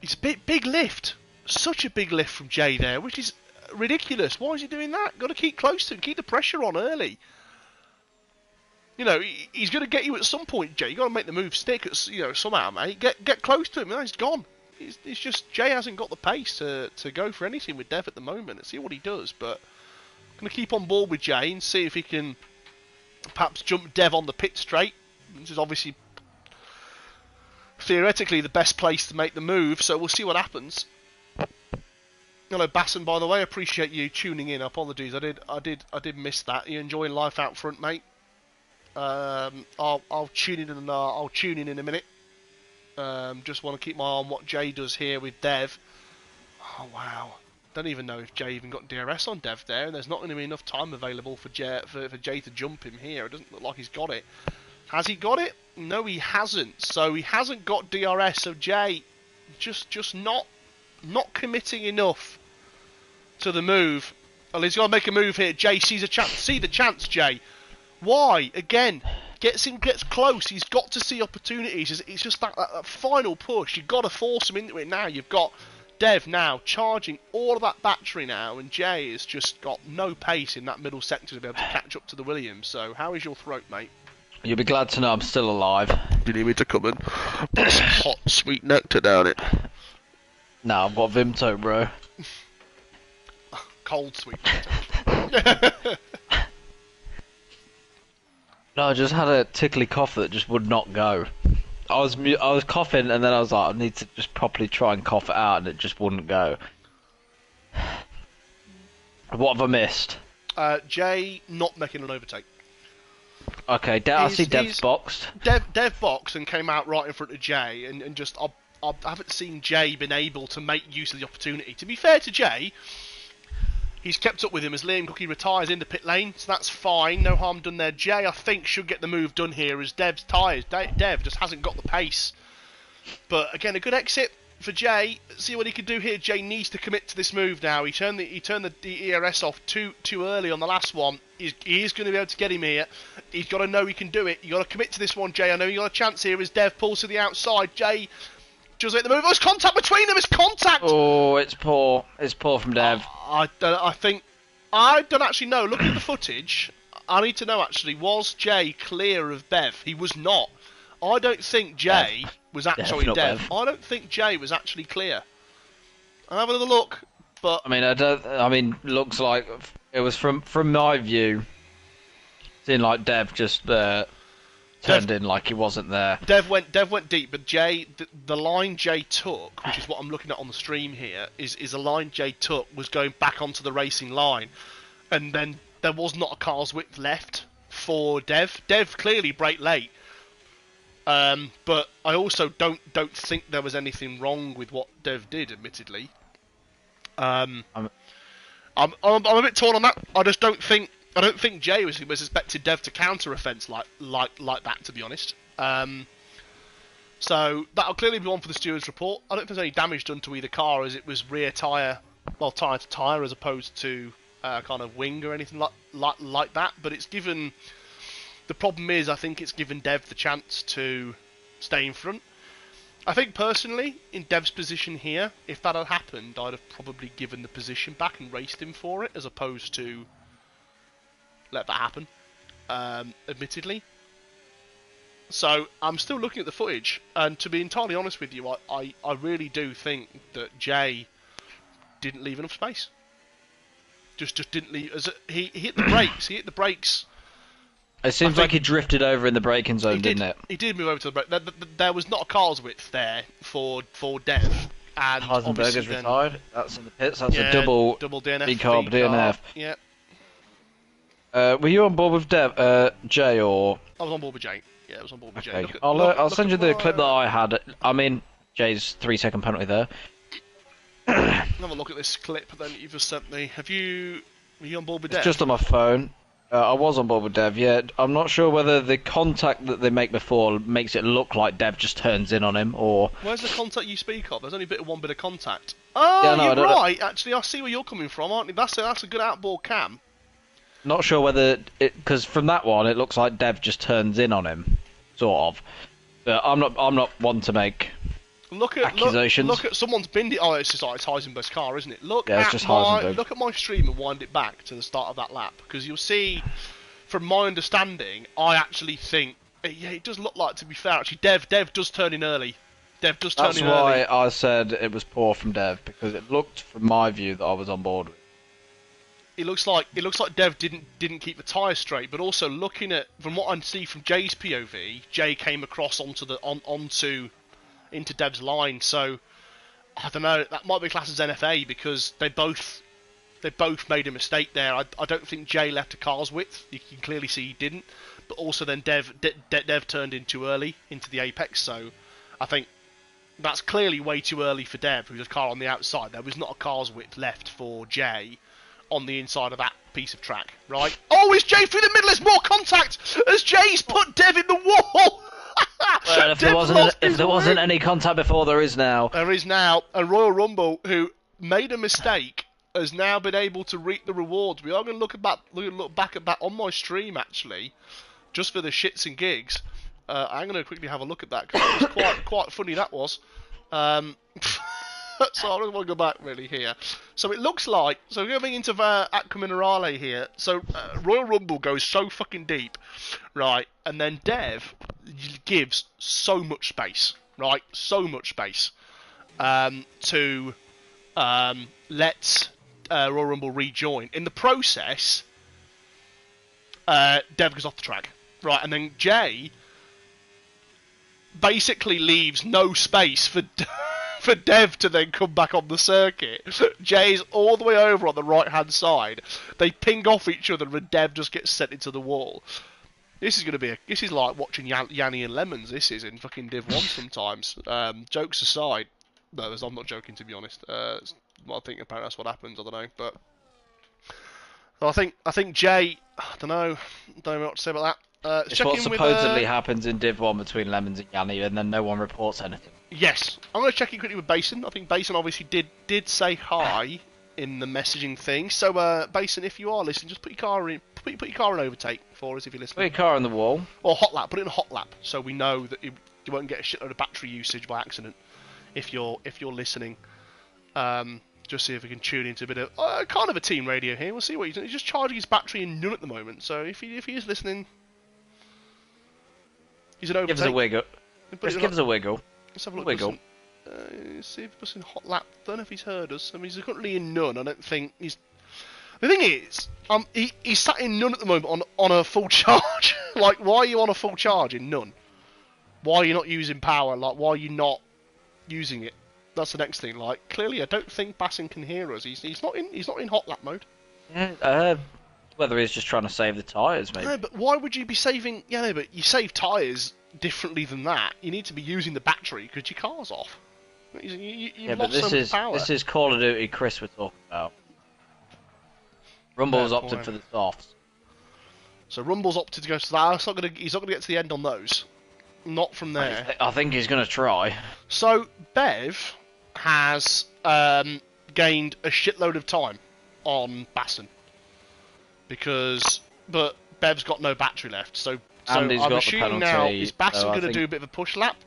It's a big lift. Such a big lift from Jay there, which is ridiculous. Why is he doing that? Got to keep close to him. Keep the pressure on early. You know, he's going to get you at some point, Jay. You got to make the move stick, somehow, mate. Get close to him. No, he's gone. It's just Jay hasn't got the pace to go for anything with Dev at the moment. Let's see what he does, but I'm going to keep on board with Jay and see if he can perhaps jump Dev on the pit straight, which is obviously theoretically the best place to make the move. So we'll see what happens. Hello, Basson. By the way, appreciate you tuning in. Apologies, I did miss that. You enjoying life out front, mate? I'll tune in and I'll tune in a minute. Just want to keep my eye on what Jay does here with Dev. Oh wow! Don't even know if Jay even got DRS on Dev there, and there's not going to be enough time available for Jay to jump him here. It doesn't look like he's got it. Has he got it? No, he hasn't. So he hasn't got DRS. So Jay, just not committing enough to the move. Well, he's got to make a move here. Jay sees a chance. See the chance, Jay. Why? Again, gets close. He's got to see opportunities. It's just that final push. You've got to force him into it now. You've got Dev now charging all of that battery now, and Jay has just got no pace in that middle sector to be able to catch up to the Williams. So how is your throat, mate? You'll be glad to know I'm still alive. You need me to come and put some hot, sweet nectar down it? No, I've got Vimto, bro. Cold, sweet nectar. No, I just had a tickly cough that just would not go. I was coughing, and then I was like, I need to just properly try and cough it out, and it just wouldn't go. What have I missed? Jay not making an overtake. Okay, I see Dev's boxed. Dev boxed and came out right in front of Jay, and just I haven't seen Jay been able to make use of the opportunity. To be fair to Jay, he's kept up with him as Liam Cookie retires into pit lane, so that's fine. No harm done there. Jay, I think, should get the move done here as Dev's tyres. Dev just hasn't got the pace. But again, a good exit for Jay. See what he can do here. Jay needs to commit to this move now. He turned the ERS off too early on the last one. He is going to be able to get him here. He's got to know he can do it. You've got to commit to this one, Jay. I know you got a chance here as Dev pulls to the outside. Jay just make the move. Oh, it's contact between them. It's contact. Oh, it's poor. It's poor from Dev. I don't actually know. Looking at the footage, I need to know actually, was Jay clear of Bev? He was not. I don't think Jay was actually not Dev. Dev. I don't think Jay was actually clear. I'll have another look, but I mean, looks like it was from my view. Seeing like Dev just turned in like he wasn't there. Dev went deep, but Jay, the line Jay took, which is what I'm looking at on the stream here, is a line Jay took was going back onto the racing line, and then there was not a car's width left for Dev. Dev clearly braked late, but I also don't think there was anything wrong with what Dev did. Admittedly, I'm a bit torn on that. I don't think Jay was expected Dev to counter offence like that, to be honest. So that'll clearly be one for the stewards report. I don't think there's any damage done to either car, as it was rear tyre, well, tyre to tyre, as opposed to kind of wing or anything like that. But it's given. The problem is, I think it's given Dev the chance to stay in front. I think personally, in Dev's position here, if that had happened, I'd have probably given the position back and raced him for it, as opposed to let that happen, admittedly. So I'm still looking at the footage, and to be entirely honest with you, I really do think that Jay didn't leave enough space. Just didn't leave. He hit the brakes. He hit the brakes. It seems like he drifted over in the braking zone, didn't it? He did move over to the brake. There was not a car's width there for Dev. And Heisenberger's retired. That's in the pits. That's a double DNF. V-carb DNF. Yeah. Were you on board with Jay, or? I was on board with Jay. Yeah, I was on board with Okay. Jay. I'll send you the clip that I had. I mean, Jay's 3-second penalty there. Have a look at this clip then you've just sent me. Were you on board with Dev? It's just on my phone. I was on board with Dev, yeah. I'm not sure whether the contact that they make before makes it look like Dev just turns in on him, or... Where's the contact you speak of? There's only one bit of contact. Oh, yeah, no, you're right. Actually, I see where you're coming from, aren't you? That's a good outboard cam. Not sure whether... Because from that one, it looks like Dev just turns in on him, sort of. But I'm not one to make accusations. Look at someone's binned it. Oh, it's Heisenberg's car, isn't it? Look at my stream and wind it back to the start of that lap, because you'll see, from my understanding, I actually think, yeah, it does look like, to be fair, actually, Dev does turn in early. That's why I said it was poor from Dev, because it looked, from my view, that I was on board with. It looks like Dev didn't keep the tyre straight, but also looking at, from what I see from Jay's POV, Jay came across into Dev's line, so I don't know. That might be classed as NFA, because they both made a mistake there. I don't think Jay left a car's width. You can clearly see he didn't, but also then Dev turned in too early into the apex, so I think that's clearly way too early for Dev, who's a car on the outside. There was not a car's width left for Jay on the inside of that piece of track, right? Oh, is Jay through the middle? There's more contact as Jay's put Dev in the wall. Well, if there wasn't any contact before, there is now. There is now. And Royal Rumble, who made a mistake, has now been able to reap the rewards. We are going to look back at that on my stream, actually, just for the shits and gigs. I'm going to quickly have a look at that, because it was quite funny, that was. So I don't want to go back really here. So it looks like, so we're going into Aqua Minerale here. So Royal Rumble goes so fucking deep, right? And then Dev gives so much space, right? So much space to let Royal Rumble rejoin. In the process, Dev goes off the track, right? And then Jay basically leaves no space for Dev to then come back on the circuit. Jay's all the way over on the right-hand side. They ping off each other and Dev just gets sent into the wall. This is like watching Yanni and Lemons, this is, in fucking Div 1 sometimes. Jokes aside. No, I'm not joking, to be honest. I think apparently that's what happens, I don't know. But I think Jay, I don't know what to say about that. It's what supposedly happens in Div 1 between Lemons and Yanni, and then no one reports anything. Yes. I'm going to check in quickly with Basin. I think Basin obviously did say hi in the messaging thing. So, Basin, if you are listening, just put your car in overtake for us if you're listening. Put your car on the wall. Or hot lap. Put it in a hot lap, so we know that you won't get a shitload of battery usage by accident if you're listening. Just see if we can tune into a bit of kind of a team radio here. We'll see what he's doing. He's just charging his battery in none at the moment. So if he is listening, He's an overtake. Give us a wiggle. But Just give us a wiggle. Let's have a look. Wiggle. See if he's in hot lap. Don't know if he's heard us. I mean, he's currently in none. I don't think he's. The thing is, he's sat in none at the moment on a full charge. Like, why are you on a full charge in none? Why are you not using power? Like, why are you not using it? That's the next thing. Like, clearly, I don't think Basson can hear us. He's not in hot lap mode. Yeah. Whether he's just trying to save the tyres, maybe. No, but why would you be saving? Yeah, no, but you save tyres differently than that. You need to be using the battery because your car's off. Yeah, but this is Call of Duty Chris we're talking about. Rumble's opted for the softs. So Rumble's opted to go to that. He's not gonna get to the end on those. Not from there. I think he's gonna try. So Bev has gained a shitload of time on Basson but Bev's got no battery left. So I'm assuming now is Basson going to do a bit of a push lap.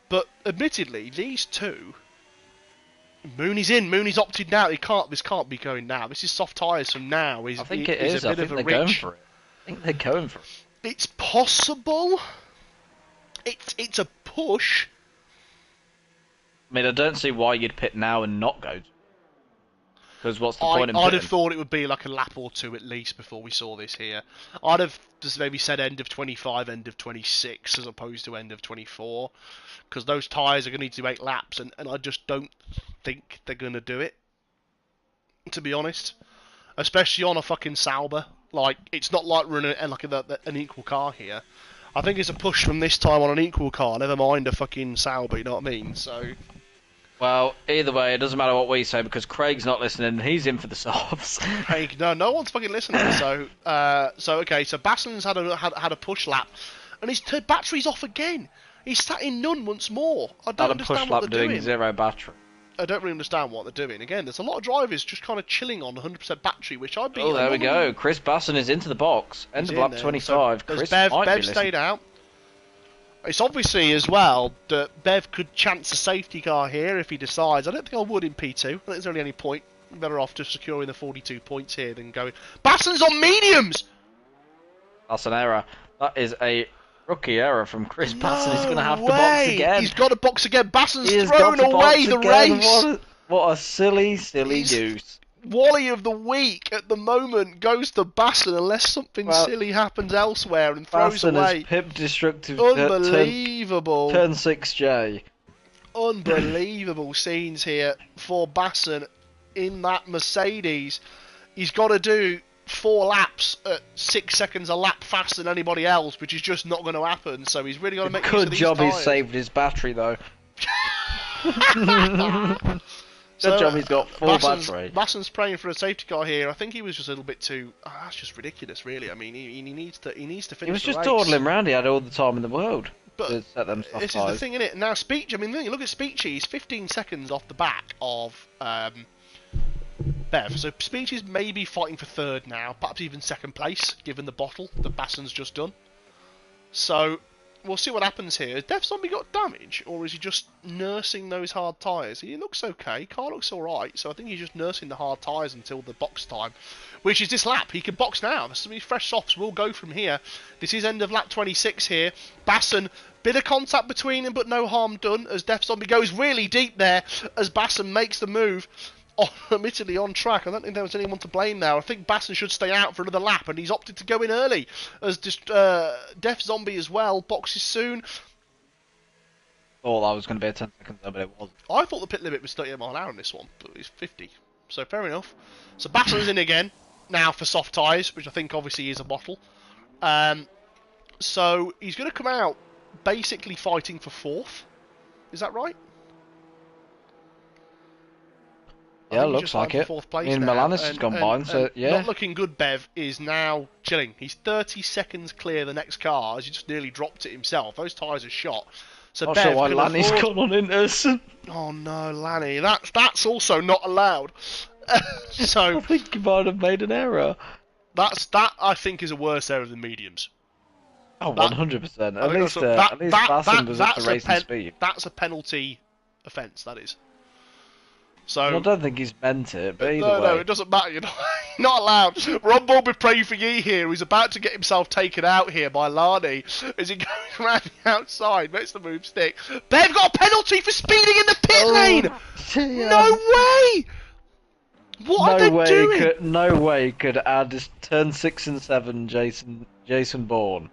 But admittedly, these two, Mooney's in. Mooney's opted now. This can't be going now. This is soft tyres from now. I think it is. I think they're going for it. I think they're going for it. It's possible. It's a push. I mean, I don't see why you'd pit now and not go. Because what's the point in pitting? I'd have thought it would be like a lap or two at least before we saw this here. I'd have just maybe said end of 25, end of 26 as opposed to end of 24. Because those tyres are going to need to do 8 laps and I just don't think they're going to do it. To be honest. Especially on a fucking Sauber. Like, it's not like running like an equal car here. I think it's a push from this time on an equal car, never mind a fucking Sauber, you know what I mean? So... Well, either way, it doesn't matter what we say because Craig's not listening. He's in for the softs. Craig, no one's fucking listening. So okay. So Basson's had a push lap, and his battery's off again. He's sat in none once more. I don't understand what they're doing. Zero battery. I don't really understand what they're doing. Again, there's a lot of drivers just kind of chilling on 100% battery, which I'd be. Oh, there we go. Chris Basson is into the box. End of lap 25. So Chris Bev stayed out. It's obviously as well that Bev could chance a safety car here if he decides. I don't think I would in P2. I think there's only any point. Better off just securing the 42 points here than going. Basson's on mediums! That's an error. That is a rookie error from Chris Basson. He's going to have to box again. He's got to box again. Basson's thrown away the race. What a silly goose. Wally of the week at the moment goes to Basson unless something silly happens elsewhere and throws Basson away. Is pip destructive. Unbelievable. Turn 6J. Unbelievable scenes here for Basson in that Mercedes. He's got to do 4 laps at 6 seconds a lap faster than anybody else, which is just not going to happen. So he's really got to make use of these Good job tyres. he saved his battery though. Good job he's got full battery. Basson's praying for a safety car here. I think he was just a little bit too... that's just ridiculous, really. I mean, he needs to finish the race. He was just dawdling around. He had all the time in the world to set them soft this tyres. Is the thing, innit? Now, Speech... I mean, look at Speechy. He's 15 seconds off the back of Bev. So Speech is maybe fighting for third now. Perhaps even second place, given the bottle that Basson's just done. So... we'll see what happens here. Has Dev Zombie got damage, or is he just nursing those hard tyres? He looks okay. Car looks alright, so I think he's just nursing the hard tyres until the box time, which is this lap. He can box now. There's some fresh softs will go from here. This is end of lap 26 here. Basson, bit of contact between them, but no harm done, as Dev Zombie goes really deep there, as Basson makes the move. Admittedly on track. I don't think there was anyone to blame there. I think Basson should stay out for another lap, and he's opted to go in early. As Def Zombie as well boxes soon. Thought that was going to be a 10 seconds though, but it wasn't. I thought the pit limit was 38 miles an hour on this one, but it's 50. So fair enough. So Basson's in again now for soft tyres, which I think obviously is a bottle. So he's going to come out basically fighting for 4th. Is that right? Yeah, looks like it. Milanis has gone by, so yeah. Not looking good, Bev is now chilling. He's 30 seconds clear of the next car, as he just nearly dropped it himself. Those tyres are shot. So Not Bev sure why Lanny's gone on Interson. Oh no, Lanny. That's also not allowed. So I think you might have made an error. That I think is a worse error than mediums. Oh, 100%. At least Basson was at the racing speed. That's a penalty offence, that is. So I don't think he's meant it, but either way. No, it doesn't matter, you know. Not allowed. Ron Ball be praying for ye here. He's about to get himself taken out here by Larney as he goes around the outside, makes the move stick. Bev got a penalty for speeding in the pit lane! No way! What are they doing? No way could add this turn 6 and 7 Jason Bourne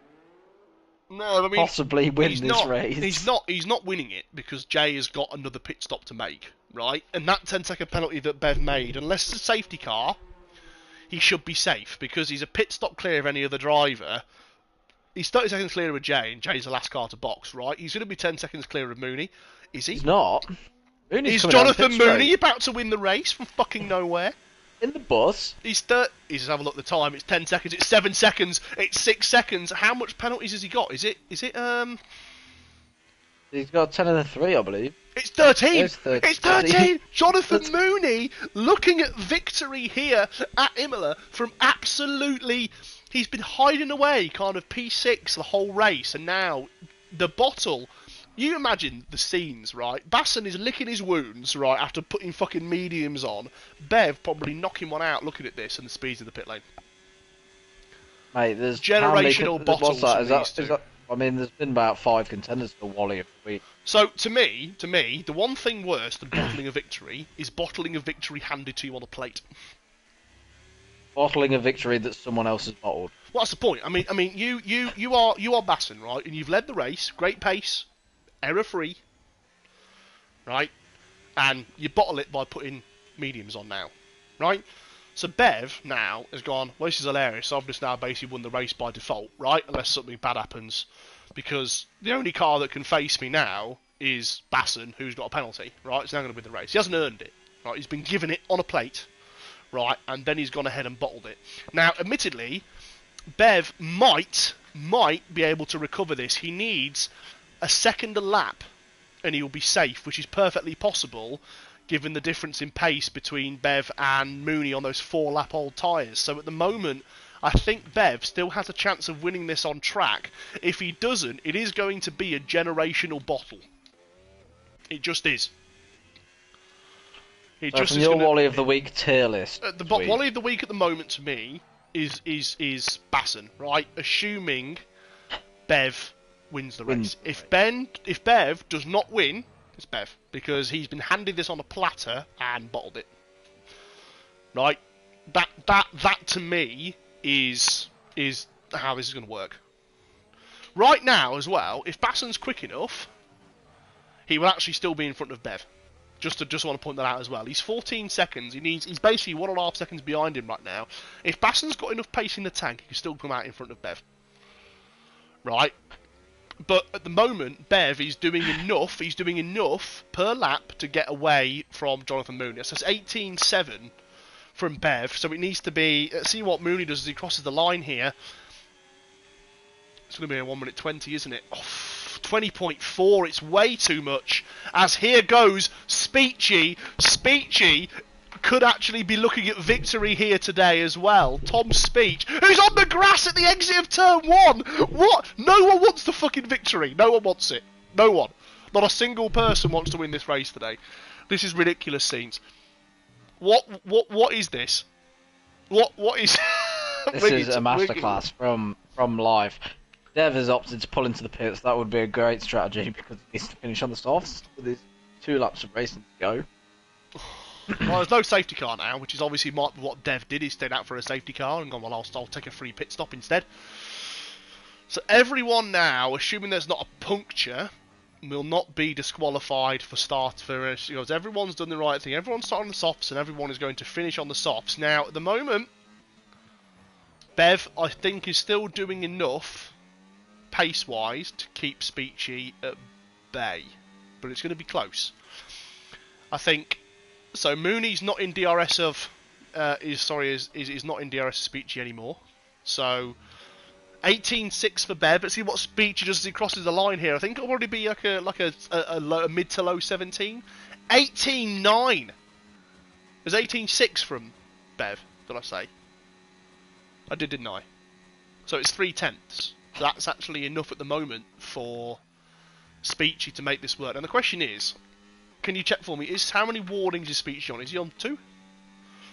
No, I mean, possibly win this race. He's not winning it because Jay has got another pit stop to make, right? And that 10-second penalty that Bev made, unless it's a safety car, he should be safe because he's a pit stop clear of any other driver. He's 30 seconds clear of Jay, and Jay's the last car to box, right? He's going to be 10 seconds clear of Mooney. Is he? He's not. Is Jonathan Mooney about to win the race from fucking nowhere? In the bus. He's have a look at the time. It's 10 seconds. It's 7 seconds. It's 6 seconds. How much penalties has he got? Is it He's got 10 and a 3, I believe. It's 13! It's 13. It's 13! Jonathan Mooney looking at victory here at Imola from absolutely... He's been hiding away kind of P6 the whole race, and now the bottle... You imagine the scenes, right? Basson is licking his wounds, right, after putting fucking mediums on. Bev probably knocking one out looking at this and the speeds of the pit lane. Mate, there's... Generational bottles. What's that? Is that? I mean, there's been about 5 contenders for Wally a week. So, to me, the one thing worse than bottling a victory is bottling a victory handed to you on a plate. Bottling a victory that someone else has bottled. Well, that's the point. I mean, you are Basson, right? And you've led the race, great pace, error-free, right? And you bottle it by putting mediums on now, right? So Bev now has gone, well, this is hilarious, so I've just now basically won the race by default, right? Unless something bad happens. Because the only car that can face me now is Basson, who's got a penalty, right? It's now going to win the race. He hasn't earned it, right? He's been given it on a plate, right? And then he's gone ahead and bottled it. Now, admittedly, Bev might be able to recover this. He needs a second a lap, and he will be safe, which is perfectly possible, given the difference in pace between Bev and Mooney on those 4-lap old tyres. So at the moment, I think Bev still has a chance of winning this on track. If he doesn't, it is going to be a generational bottle. It just is. It just from your Wally of the Week tier list. The Wally of the Week at the moment to me is Basson, right? Assuming Bev wins the race. If Bev does not win, it's Bev, because he's been handed this on a platter and bottled it. Right? That to me is how this is going to work. Right now as well, if Basson's quick enough, he will actually still be in front of Bev. Just want to point that out as well. He's 14 seconds. He's basically 1.5 seconds behind him right now. If Basson's got enough pace in the tank, he can still come out in front of Bev. Right? But at the moment, Bev is doing enough. He's doing enough per lap to get away from Jonathan Mooney. So it's 18.7 from Bev. So it needs to be... Let's see what Mooney does as he crosses the line here. It's going to be a 1 minute 20, isn't it? Oh, 20.4. It's way too much. As here goes Speechy. Speechy could actually be looking at victory here today as well. Tom Speech, who's on the grass at the exit of turn 1. What? No one wants the fucking victory. No one wants it. No one. Not a single person wants to win this race today. This is ridiculous scenes. What is this? What is... This is a masterclass from life. Dev has opted to pull into the pits. That would be a great strategy because he needs to finish on the softs with his 2 laps of racing to go. Well, there's no safety car now, which is obviously what Dev did. He stayed out for a safety car and gone, well, I'll take a free pit stop instead. So everyone now, assuming there's not a puncture, will not be disqualified for start for because everyone's done the right thing. Everyone's starting on the softs and everyone is going to finish on the softs. Now, at the moment, Bev, I think, is still doing enough pace-wise to keep Speechy at bay, but it's going to be close. I think... So Mooney's not in DRS of is not in DRS of Speechy anymore. So 18.6 for Bev. Let's see what Speechy does as he crosses the line here. I think it'll already be like a mid to low 17. 18.9. There's 18.6 from Bev. Did I say? I did, didn't I? So it's 3/10. So that's actually enough at the moment for Speechy to make this work. And the question is, can you check for me, how many warnings is Speechy on? Is he on 2?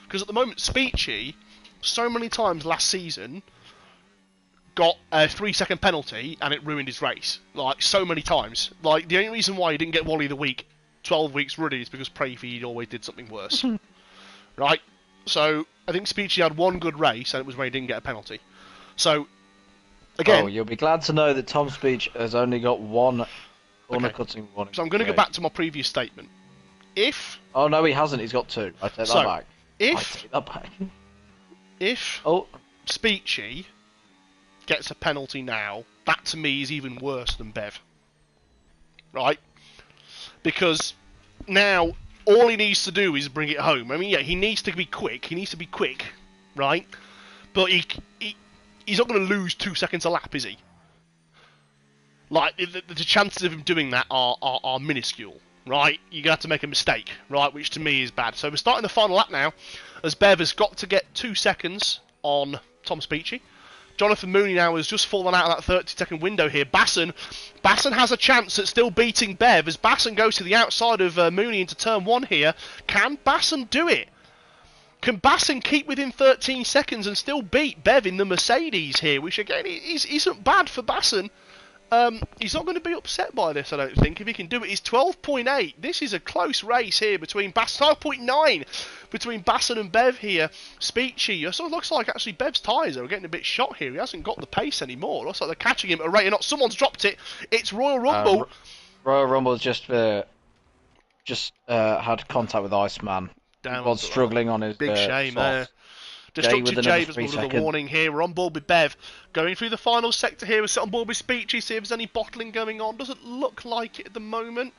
Because at the moment, Speechy so many times last season got a 3-second penalty and it ruined his race. Like, so many times. Like, the only reason why he didn't get Wally of the Week 12 weeks running is because Prayfeed always did something worse. Right? So, I think Speechy had one good race and it was where he didn't get a penalty. So, again... Oh, you'll be glad to know that Tom Speech has only got one corner cutting warning. So I'm going to go back to my previous statement. If... Oh, no, he hasn't. He's got 2. I take that back. I take that back. If Speechy gets a penalty now, that to me is even worse than Bev. Right? Because now all he needs to do is bring it home. I mean, yeah, he needs to be quick. Right? But he's not going to lose 2 seconds a lap, is he? Like, the chances of him doing that are minuscule, right? You're going to have to make a mistake, right? Which to me is bad. So we're starting the final lap now, as Bev has got to get 2 seconds on Tom Speechy. Jonathan Mooney now has just fallen out of that 30-second window here. Basson has a chance at still beating Bev as Basson goes to the outside of Mooney into turn 1 here. Can Basson do it? Can Basson keep within 13 seconds and still beat Bev in the Mercedes here? Which, again, isn't bad for Basson. He's not going to be upset by this, I don't think, if he can do it. He's 12.8. This is a close race here between Basson. 12.9 between Basson and Bev here. Speechy. It sort of looks like actually Bev's tyres are getting a bit shot here. He hasn't got the pace anymore. It looks like they're catching him at a rate or not. Someone's dropped it. It's Royal Rumble. Royal Rumble's just had contact with Iceman. He was struggling on his big shame there. Destructive Jave has moved a warning here. We're on board with Bev. Going through the final sector here. We're set on board with Speechy. See if there's any bottling going on. Doesn't look like it at the moment.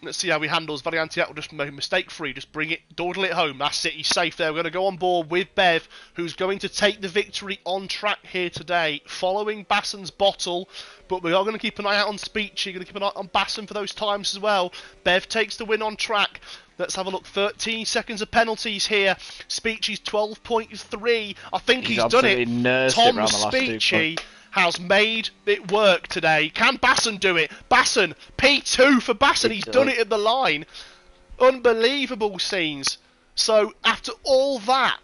Let's see how he handles. Variante will just make mistake free. Just bring it, dawdle it home. That's it. He's safe there. We're going to go on board with Bev, who's going to take the victory on track here today, following Basson's bottle. But we are going to keep an eye out on Speechy. Going to keep an eye on Basson for those times as well. Bev takes the win on track. Let's have a look. 13 seconds of penalties here. Speechy's 12.3. I think he's done it. Tom Speechy has made it work today. Can Basson do it? Basson, P2 for Basson. He's done it at the line. Unbelievable scenes. So after all that,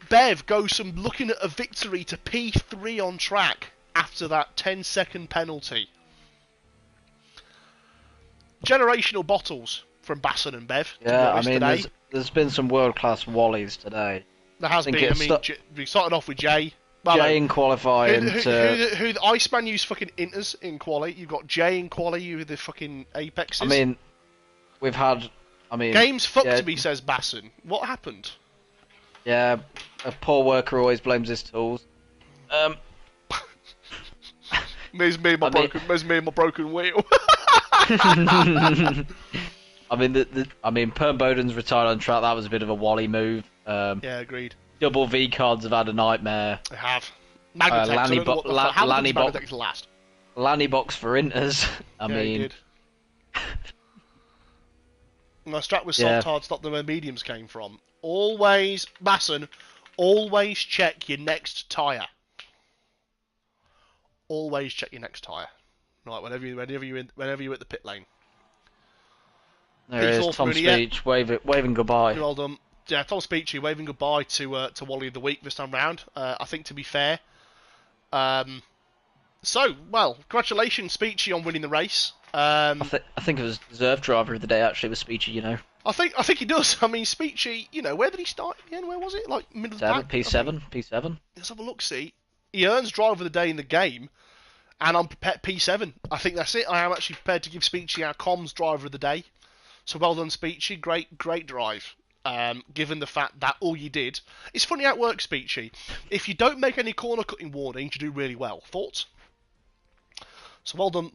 Bev goes from looking at a victory to P3 on track after that 10-second penalty. Generational bottles from Basson and Bev. Yeah, I mean, there's been some world-class Wallies today. There has been. I mean, we started off with Jay. Well, Jay in qualifying. Who the Iceman used fucking inters in quali. You've got Jay in quali with the fucking apexes. I mean, we've had. Games fucked me, says Basson. What happened? Yeah, a poor worker always blames his tools. There's me and my broken wheel. I mean, Perm Bowden's retired on track. That was a bit of a Wally move. Yeah, agreed. Double V cards have had a nightmare. They have. Lanny Box for Inters. I mean, he did. My strat was soft hard stop the where mediums came from. Always, Basson, always check your next tyre. Always check your next tyre. Right, whenever you're at the pit lane. There it is, Tom Speech waving goodbye. Well done. Yeah, Tom Speechy waving goodbye to Wally of the Week this time round. I think, to be fair. Congratulations, Speechy, on winning the race. I think it was deserved driver of the day, actually, with Speechy, you know. I think he does. I mean, Speechy, you know, where did he start again? Where was it? Like, middle of the pack? P7. Let's have a look, see. He earns driver of the day in the game, and I'm prepared P7. I think that's it. I am actually prepared to give Speechy our comms driver of the day. So well done, Speechy. Great drive. Given the fact that all you did... It's funny how it works, Speechy. If you don't make any corner cutting warnings, you do really well. Thoughts? So well done,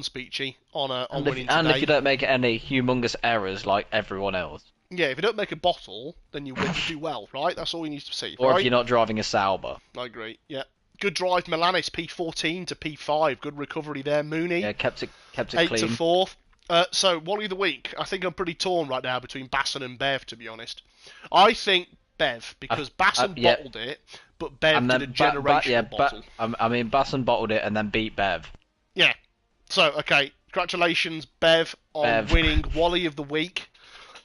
Speechy, on winning today. And if you don't make any humongous errors like everyone else. Yeah, if you don't make a bottle, then you do well, right? That's all you need to see. Or right? if you're not driving a Sauber. I agree, yeah. Good drive, Milanis, P14 to P5. Good recovery there, Mooney. Yeah, kept it 8 clean. 8 to 4th. So, Wally of the Week. I think I'm pretty torn right now between Basson and Bev, to be honest. I think Bev, because Basson bottled it, but Bev did a generational bottle. I mean, Basson bottled it and then beat Bev. Yeah. So, okay, congratulations, Bev, on winning Wally of the Week.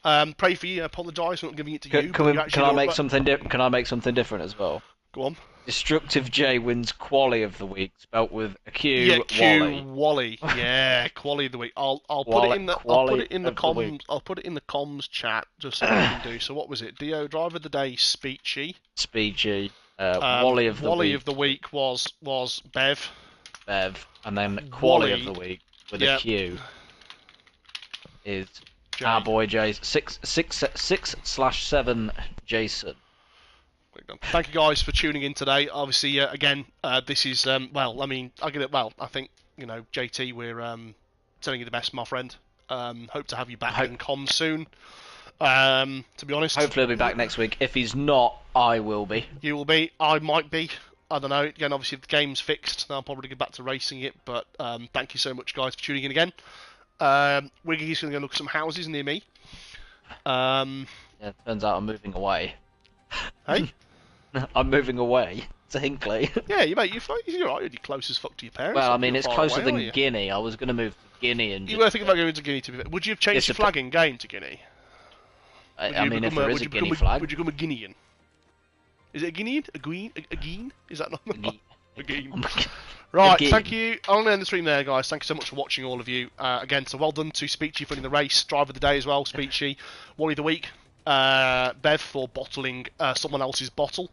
Pray for you. Apologise for not giving it to you. Can I make something Can I make something different as well? Go on. Destructive J wins Quali of the week, spelt with a Q. Yeah, Q Wally. Yeah, Quali of the week. I'll put Wally, it in the comms. I'll put it in the comms chat just so we can do. So what was it? Dio Driver of the Day, Speechy. Wally of the Wally week. of the week was Bev. And then Quali of the week with a Q is our boy Jason 6/7 Jason. Thank you guys for tuning in today. Obviously, again, this is well. I mean, I think JT, we're telling you the best, my friend. Hope to have you back in comms soon. To be honest, hopefully he'll be back next week. If he's not, I will be. You will be. I might be. I don't know. Again, obviously, if the game's fixed, then I'll probably get back to racing it. But thank you so much, guys, for tuning in again. Wiggy's going to go look at some houses near me. Yeah, it turns out I'm moving away. Hey? I'm moving away to Hinkley. Yeah, you're right. You're close as fuck to your parents. Well, I mean, it's closer than Guinea. I was going to move to Guinea and. You were thinking about going to Guinea. Would you have changed your flag in game to Guinea? I mean, if there is a Guinea flag. Would you become a Guinean? Is it a Guinean? A Guine? Is that not a Guine? Right, thank you. I'm going to end the stream there, guys. Thank you so much for watching, all of you. Again, so well done to Speechy for winning the race. Driver of the day as well, Speechy. Wally of the week. Bev for bottling someone else's bottle.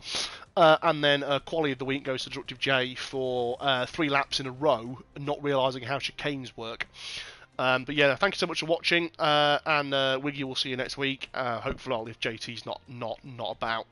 And then Quali of the week goes to Destructive J for 3 laps in a row, not realising how chicanes work. But yeah, thank you so much for watching. And Wiggy will see you next week. Hopefully, if JT's not about.